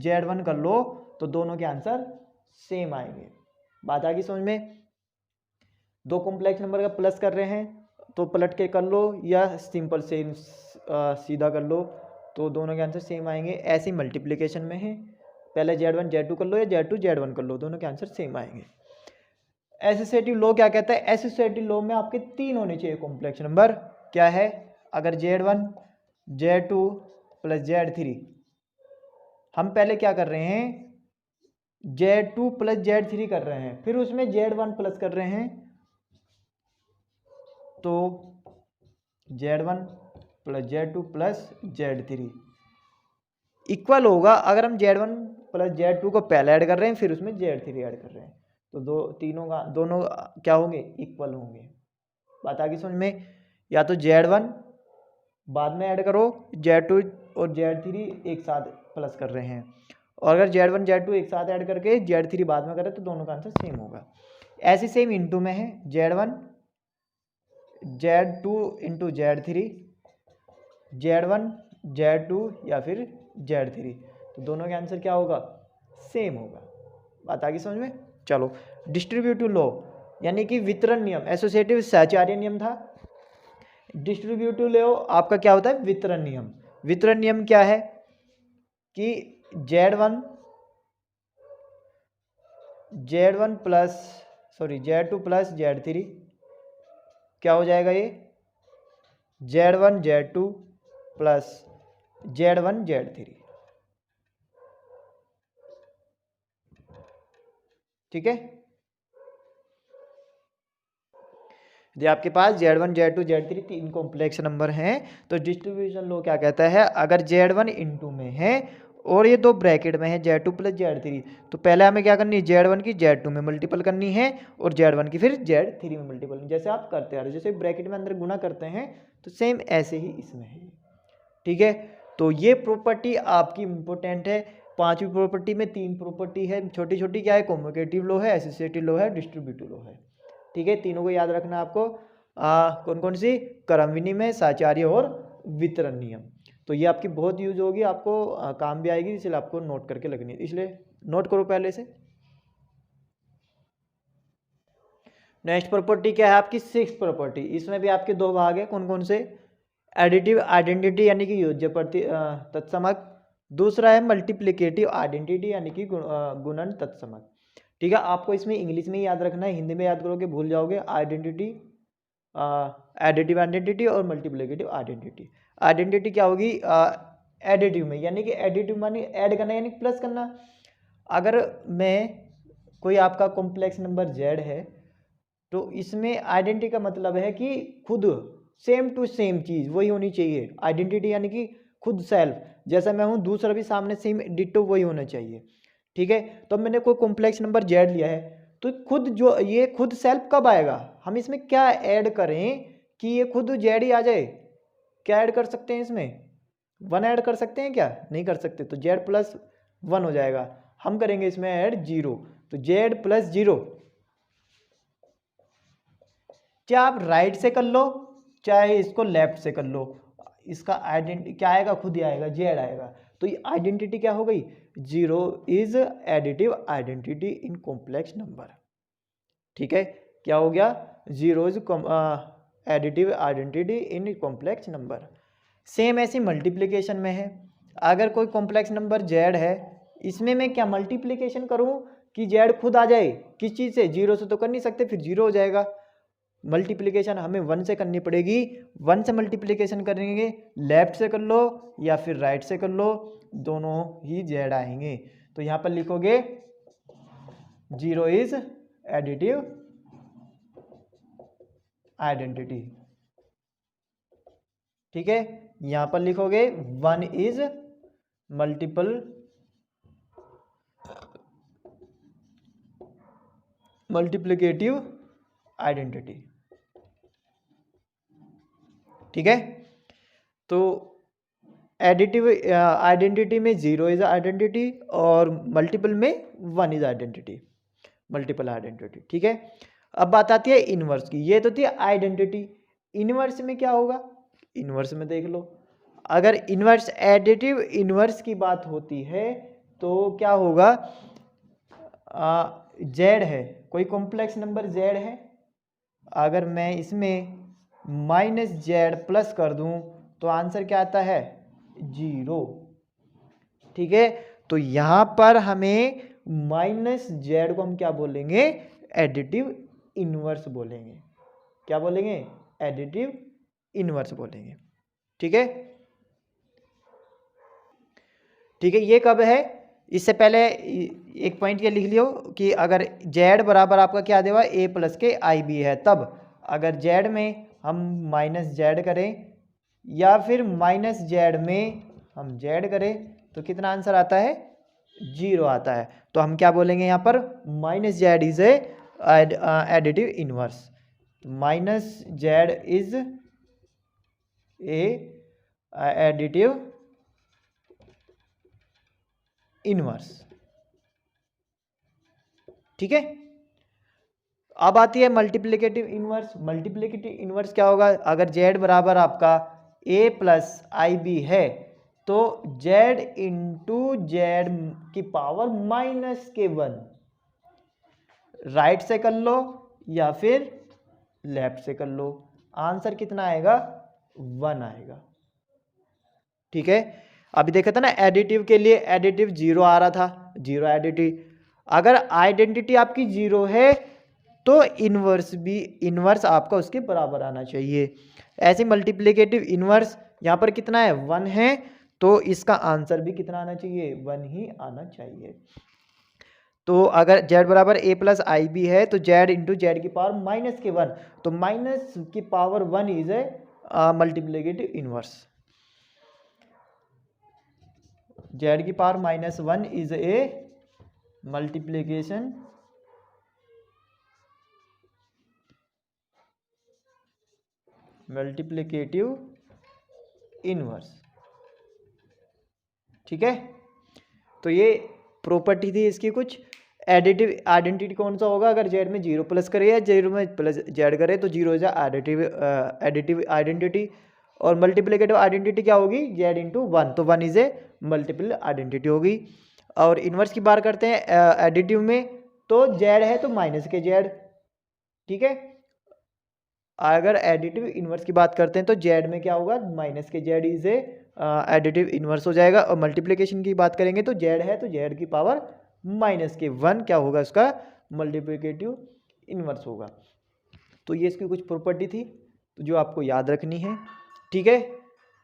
[SPEAKER 1] Z1 कर लो तो दोनों के आंसर सेम आएंगे। बात आ गई समझ में। दो कॉम्प्लेक्स नंबर का प्लस कर रहे हैं तो पलट के कर लो या सिंपल सेम सीधा कर लो तो दोनों के आंसर सेम आएंगे। ऐसी मल्टीप्लिकेशन में है पहले Z1 Z2 कर लो या Z2 Z1 कर लो, दोनों के आंसर सेम आएंगे। एसोसिएटिव लॉ क्या कहता है, एसोसिएटिव लॉ में आपके 3 होने चाहिए कॉम्प्लेक्स नंबर। क्या है, अगर Z1 Z2 प्लस Z3, हम पहले क्या कर रहे हैं Z2 प्लस Z3 कर रहे हैं, फिर उसमें Z1 प्लस कर रहे हैं तो Z1 plus Z2 plus Z3 equal होगा। अगर हम Z1 प्लस Z2 को पहले ऐड कर रहे हैं फिर उसमें Z3 ऐड कर रहे हैं तो दोनों क्या होंगे, इक्वल होंगे। बात आ गई समझ में। या तो Z1 बाद में ऐड करो, Z2 और Z3 एक साथ प्लस कर रहे हैं, और अगर Z1 Z2 एक साथ ऐड करके Z3 बाद में करें तो दोनों का आंसर सेम होगा। ऐसे सेम इंटू में है Z1 Z2 into Z3, Z1 Z2 या फिर Z3, तो दोनों का आंसर क्या होगा, सेम होगा। बात आ गई समझ में। चलो, डिस्ट्रीब्यूटिव लॉ यानी कि वितरण नियम, एसोसिएटिव सहचार्य नियम था, डिस्ट्रीब्यूटिव लॉ आपका क्या होता है, वितरण नियम। वितरण नियम क्या है कि Z1 plus sorry Z2 plus Z3 क्या हो जाएगा ये Z1 Z2 plus Z1 Z3, ठीक है। यदि आपके पास Z1 Z2 Z3 तीन कॉम्प्लेक्स नंबर हैं तो डिस्ट्रीब्यूशन लॉ क्या कहता है, अगर Z1 इनटू में है और ये दो ब्रैकेट में है Z2 प्लस Z3, तो पहले हमें क्या करनी है, Z1 की Z2 में मल्टीपल करनी है और Z1 की फिर Z3 में मल्टीपल, जैसे आप करते आ रहे, जैसे ब्रैकेट में अंदर गुना करते हैं तो सेम ऐसे ही इसमें है, ठीक है। तो ये प्रॉपर्टी आपकी इंपॉर्टेंट है। पांचवी प्रॉपर्टी में तीन प्रॉपर्टी है, छोटी छोटी क्या है, कॉम्युटेटिव लॉ है, एसोसिएटिव लॉ है, डिस्ट्रीब्यूटिव लॉ है, ठीक है। तीनों को याद रखना आपको। कौन कौन सी, क्रम विनिमय, साचार्य और वितरण नियम। तो ये आपकी बहुत यूज होगी, आपको काम भी आएगी, इसलिए आपको नोट करके लगनी है, इसलिए नोट करो पहले से। नेक्स्ट प्रॉपर्टी क्या है आपकी, सिक्स प्रॉपर्टी। इसमें भी आपके दो भाग है, कौन कौन से, एडिटिव आइडेंटिटी यानी कि योज्य प्रति तत्समक, दूसरा है मल्टीप्लिकेटिव आइडेंटिटी यानी कि गुणन तत्समक, ठीक है। आपको इसमें इंग्लिश में याद रखना है, हिंदी में याद करोगे भूल जाओगे। आइडेंटिटी, एडिटिव आइडेंटिटी और मल्टीप्लिकेटिव आइडेंटिटी। आइडेंटिटी क्या होगी, एडिटिव में, यानी कि एडिटिव मानी ऐड करना यानी प्लस करना। अगर मैं कोई आपका कॉम्प्लेक्स नंबर Z है तो इसमें आइडेंटिटी का मतलब है कि खुद सेम टू सेम चीज़ वही होनी चाहिए। आइडेंटिटी यानी कि खुद सेल्फ, जैसा मैं हूँ दूसरा भी सामने सेम डिटो वही होना चाहिए, ठीक है। तो मैंने कोई कॉम्प्लेक्स नंबर Z लिया है तो खुद जो ये खुद सेल्फ कब आएगा, हम इसमें क्या ऐड करें कि ये खुद Z ही आ जाए। क्या ऐड कर सकते हैं इसमें, 1 ऐड कर सकते हैं क्या, नहीं कर सकते, तो Z प्लस 1 हो जाएगा। हम करेंगे इसमें ऐड 0, तो Z प्लस 0, चाहे आप राइट से कर लो चाहे इसको लेफ्ट से कर लो, इसका आइडेंटिटी क्या आएगा, खुद ही आएगा, Z आएगा। तो ये आइडेंटिटी क्या हो गई, 0 is additive identity in complex number, ठीक है। क्या हो गया, 0 is additive identity in complex number. Same ऐसी मल्टीप्लिकेशन में है, अगर कोई कॉम्प्लेक्स नंबर Z है, इसमें मैं क्या मल्टीप्लिकेशन करूं कि Z खुद आ जाए, किस चीज़ से, 0 से तो कर नहीं सकते, फिर 0 हो जाएगा। मल्टीप्लिकेशन हमें 1 से करनी पड़ेगी, 1 से मल्टीप्लिकेशन करेंगे, लेफ्ट से कर लो या फिर राइट से कर लो, दोनों ही Z आएंगे। तो यहाँ पर लिखोगे 0 इज एडिटिव आइडेंटिटी, ठीक है। यहाँ पर लिखोगे 1 इज मल्टीप्लिकेटिव आइडेंटिटी, ठीक है। तो एडिटिव आइडेंटिटी में 0 इज आइडेंटिटी और मल्टीपल में 1 इज आइडेंटिटी, मल्टीपल आइडेंटिटी, ठीक है। अब बात आती है इनवर्स की, ये तो थी आइडेंटिटी। इनवर्स में क्या होगा, इनवर्स में देख लो, अगर इनवर्स एडिटिव इनवर्स की बात होती है तो क्या होगा, Z है, कोई कॉम्प्लेक्स नंबर Z है, अगर मैं इसमें -Z प्लस कर दूं तो आंसर क्या आता है, 0, ठीक है। तो यहां पर हमें -Z को हम क्या बोलेंगे, एडिटिव इनवर्स बोलेंगे। क्या बोलेंगे, एडिटिव इनवर्स बोलेंगे, ठीक है, ठीक है। ये कब है, इससे पहले एक पॉइंट ये लिख लियो कि अगर Z बराबर आपका क्या देगा, A प्लस के IB है, तब अगर Z में हम -Z करें या फिर -Z में हम Z करें तो कितना आंसर आता है, 0 आता है। तो हम क्या बोलेंगे यहाँ पर, -Z is additive inverse, -Z is a additive inverse, ठीक है। अब आती है मल्टीप्लिकेटिव इनवर्स। मल्टीप्लिकेटिव इनवर्स क्या होगा, अगर Z बराबर आपका A प्लस IB है तो Z इंटू Z की पावर -1, राइट से कर लो या फिर लेफ्ट से कर लो, आंसर कितना आएगा, 1 आएगा, ठीक है। अभी देखा था ना एडिटिव के लिए, एडिटिव 0 आ रहा था, 0 एडिटिव। अगर आइडेंटिटी आपकी 0 है तो इन्वर्स आपका उसके बराबर आना चाहिए। ऐसे मल्टीप्लिकेटिव इन्वर्स यहाँ पर कितना है 1 है, तो इसका आंसर भी कितना आना चाहिए 1 ही आना चाहिए। तो अगर z बराबर a प्लस आई बी है तो z इंटू जेड की पावर माइनस के 1, तो माइनस की power 1 is a multiplicative inverse. z की power minus 1 is a multiplication multiplicative inverse. ठीक है, तो ये प्रॉपर्टी थी इसकी कुछ। एडिटिव आइडेंटिटी कौन सा होगा, अगर जेड में जीरो प्लस करे या जीरो में प्लस जेड करे तो जीरो इज एडिटिव आइडेंटिटी। और मल्टीप्लिकेटिव आइडेंटिटी क्या होगी, जेड इंटू वन, तो one is a multiple identity होगी। और इन्वर्स की बात करते हैं एडिटिव में, तो जेड है तो माइनस के जेड। ठीक है, अगर एडिटिव इन्वर्स की बात करते हैं तो जेड में क्या होगा, माइनस के Z is a additive inverse हो जाएगा। और मल्टीप्लिकेशन की बात करेंगे तो जेड है तो जेड की पावर माइनस के 1 क्या होगा, उसका मल्टीप्लिकेटिव इन्वर्स होगा। तो ये इसकी कुछ प्रॉपर्टी थी तो जो आपको याद रखनी है। ठीक है,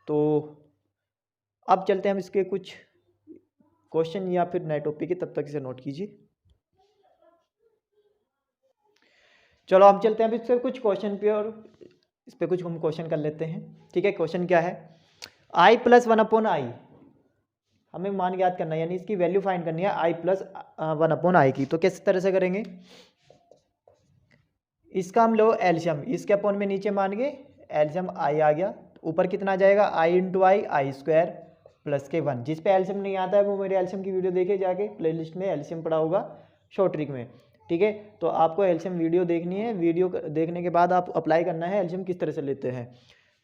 [SPEAKER 1] तो अब चलते हैं हम इसके कुछ क्वेश्चन या फिर नए टॉपिक है, तब तक इसे नोट कीजिए। चलो हम चलते हैं अब इससे कुछ क्वेश्चन पे और इस पे कुछ हम क्वेश्चन कर लेते हैं। ठीक है, क्वेश्चन क्या है, आई प्लस 1/i हमें मान ज्ञात करना है, यानी इसकी वैल्यू फाइंड करनी है आई प्लस 1/i की। तो किस तरह से करेंगे, इसका हम लो एल्शियम, इसके अपॉन में नीचे मान गए एल्शियम आई आ गया, ऊपर कितना आ जाएगा आई इंटू आई स्क्वायर प्लस के 1। जिस पे एल्शियम नहीं आता है वो मेरे एल्शियम की वीडियो देखे जाके, प्लेलिस्ट में एल्शियम पड़ा होगा शॉर्ट ट्रिक में। ठीक है, तो आपको एल्शियम वीडियो देखनी है, वीडियो देखने के बाद आप अप्लाई करना है एल्शियम किस तरह से लेते हैं।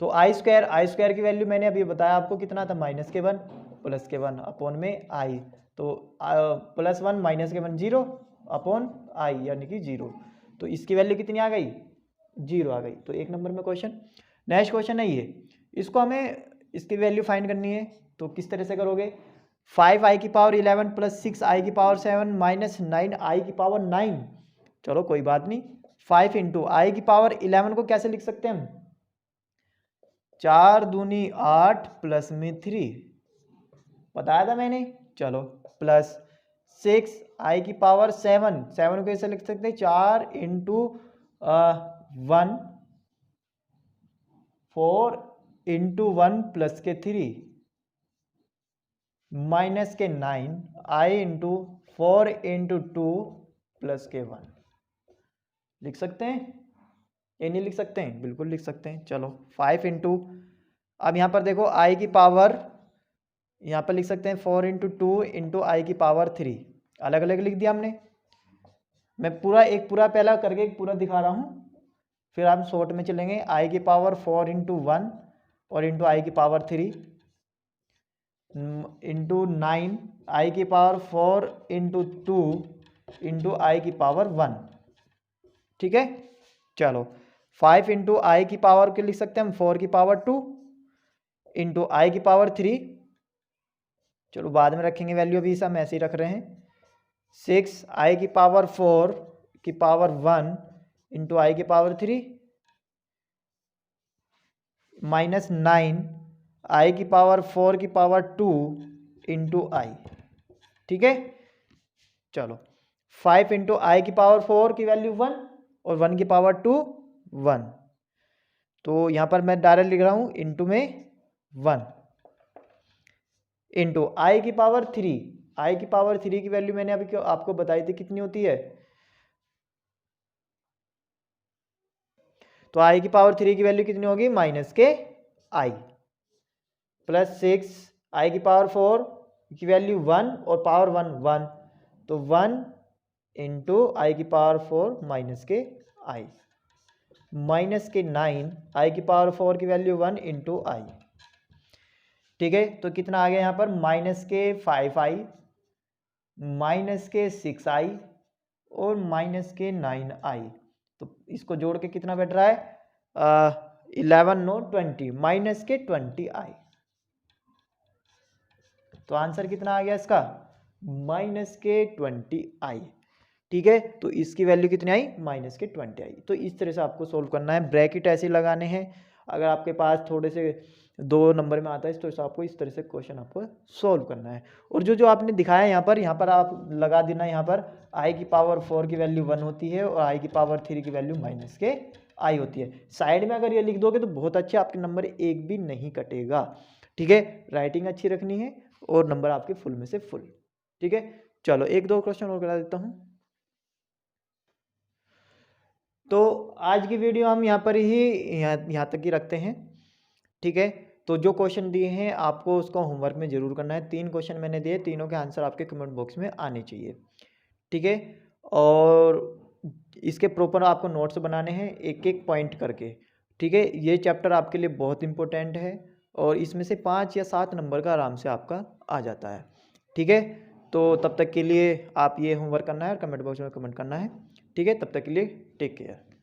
[SPEAKER 1] तो आई स्क्वायर की वैल्यू मैंने अभी बताया आपको कितना था, माइनस के 1 प्लस के 1 अपॉन में आई, तो प्लस 1 माइनस के 1 जीरो अपॉन आई यानी कि जीरो, तो इसकी वैल्यू कितनी आ गई, जीरो आ गई। तो एक नंबर में क्वेश्चन। नेक्स्ट क्वेश्चन है ये, इसको हमें इसकी वैल्यू फाइंड करनी है, तो किस तरह से करोगे, 5i की पावर 11 प्लस 6i की पावर 7 माइनस 9i की पावर 9। चलो कोई बात नहीं, 5 इंटू आई की पावर 11 को कैसे लिख सकते हैं हम, 4 दूनी 8 प्लस में 3 बताया था मैंने। चलो प्लस 6 आई की पावर 7 को कैसे लिख सकते हैं, 4 इंटू 1 4 इंटू 1 प्लस के 3 माइनस के 9 आई इंटू 4 इंटू 2 प्लस के 1 लिख सकते हैं, ये नहीं लिख सकते हैं, बिल्कुल लिख सकते हैं। चलो 5 इंटू, अब यहाँ पर देखो आई की पावर, यहाँ पर लिख सकते हैं 4 इंटू 2 इंटू आई की पावर 3, अलग अलग लिख दिया हमने। मैं पूरा पहला करके पूरा दिखा रहा हूँ, फिर हम शॉर्ट में चलेंगे। आई की पावर 4 इंटू 1 और इंटू आई की पावर 3 इंटू 9 आई की पावर 4 इंटू 2 इंटू आई की पावर 1। ठीक है, चलो 5 इंटू आई की पावर के लिख सकते हैं हम 4 की पावर 2 इंटू आई की पावर 3, चलो बाद में रखेंगे वैल्यू, अभी हम ऐसे ही रख रहे हैं। 6 आई की पावर 4 की पावर 1 इंटू आई की पावर 3 माइनस 9 आई की पावर 4 की पावर 2 इंटू आई। ठीक है, चलो 5 इंटू आई की पावर 4 की वैल्यू 1 और 1 की पावर 2 1, तो यहाँ पर मैं डायरेक्ट लिख रहा हूँ इंटू में 1 इंटू आई की पावर 3। आई की पावर 3 की वैल्यू मैंने अभी आपको बताई थी कितनी होती है, तो आई की पावर 3 की वैल्यू कितनी होगी, माइनस के आई प्लस 6 आई की पावर 4 की वैल्यू 1 और पावर 1 1, तो 1 इंटू आई की पावर 4 माइनस के आई माइनस के 9 आई की पावर 4 की वैल्यू 1 इंटू आई। ठीक है, तो कितना आ गया यहाँ पर, माइनस के 5i माइनस के 6i और माइनस के 9i, तो इसको जोड़ के कितना बैठ रहा है 11 नो 20 माइनस के 20i, तो आंसर कितना आ गया इसका, माइनस के 20i। ठीक है, तो इसकी वैल्यू कितनी आई, -20 आई। तो इस तरह से आपको सोल्व करना है, ब्रैकेट ऐसे लगाने हैं। अगर आपके पास थोड़े से 2 नंबर में आता है तो आपको इस तरह से क्वेश्चन आपको सोल्व करना है। और जो जो आपने दिखाया यहाँ पर आप लगा देना, यहाँ पर i की पावर 4 की वैल्यू 1 होती है और i की पावर 3 की वैल्यू -i होती है। साइड में अगर ये लिख दोगे तो बहुत अच्छे, आपके नंबर एक भी नहीं कटेगा। ठीक है, राइटिंग अच्छी रखनी है और नंबर आपके फुल में से फुल। ठीक है, चलो 1-2 क्वेश्चन और करा देता हूँ। तो आज की वीडियो हम यहाँ पर ही यहाँ तक ही रखते हैं। ठीक है, तो जो क्वेश्चन दिए हैं आपको उसको होमवर्क में जरूर करना है। 3 क्वेश्चन मैंने दिए, तीनों के आंसर आपके कमेंट बॉक्स में आने चाहिए। ठीक है, और इसके प्रॉपर आपको नोट्स बनाने हैं एक एक पॉइंट करके। ठीक है, ये चैप्टर आपके लिए बहुत इंपॉर्टेंट है और इसमें से 5 या 7 नंबर का आराम से आपका आ जाता है। ठीक है, तो तब तक के लिए आप ये होमवर्क करना है और कमेंट बॉक्स में कमेंट करना है। ठीक है, तब तक के लिए टेक केयर।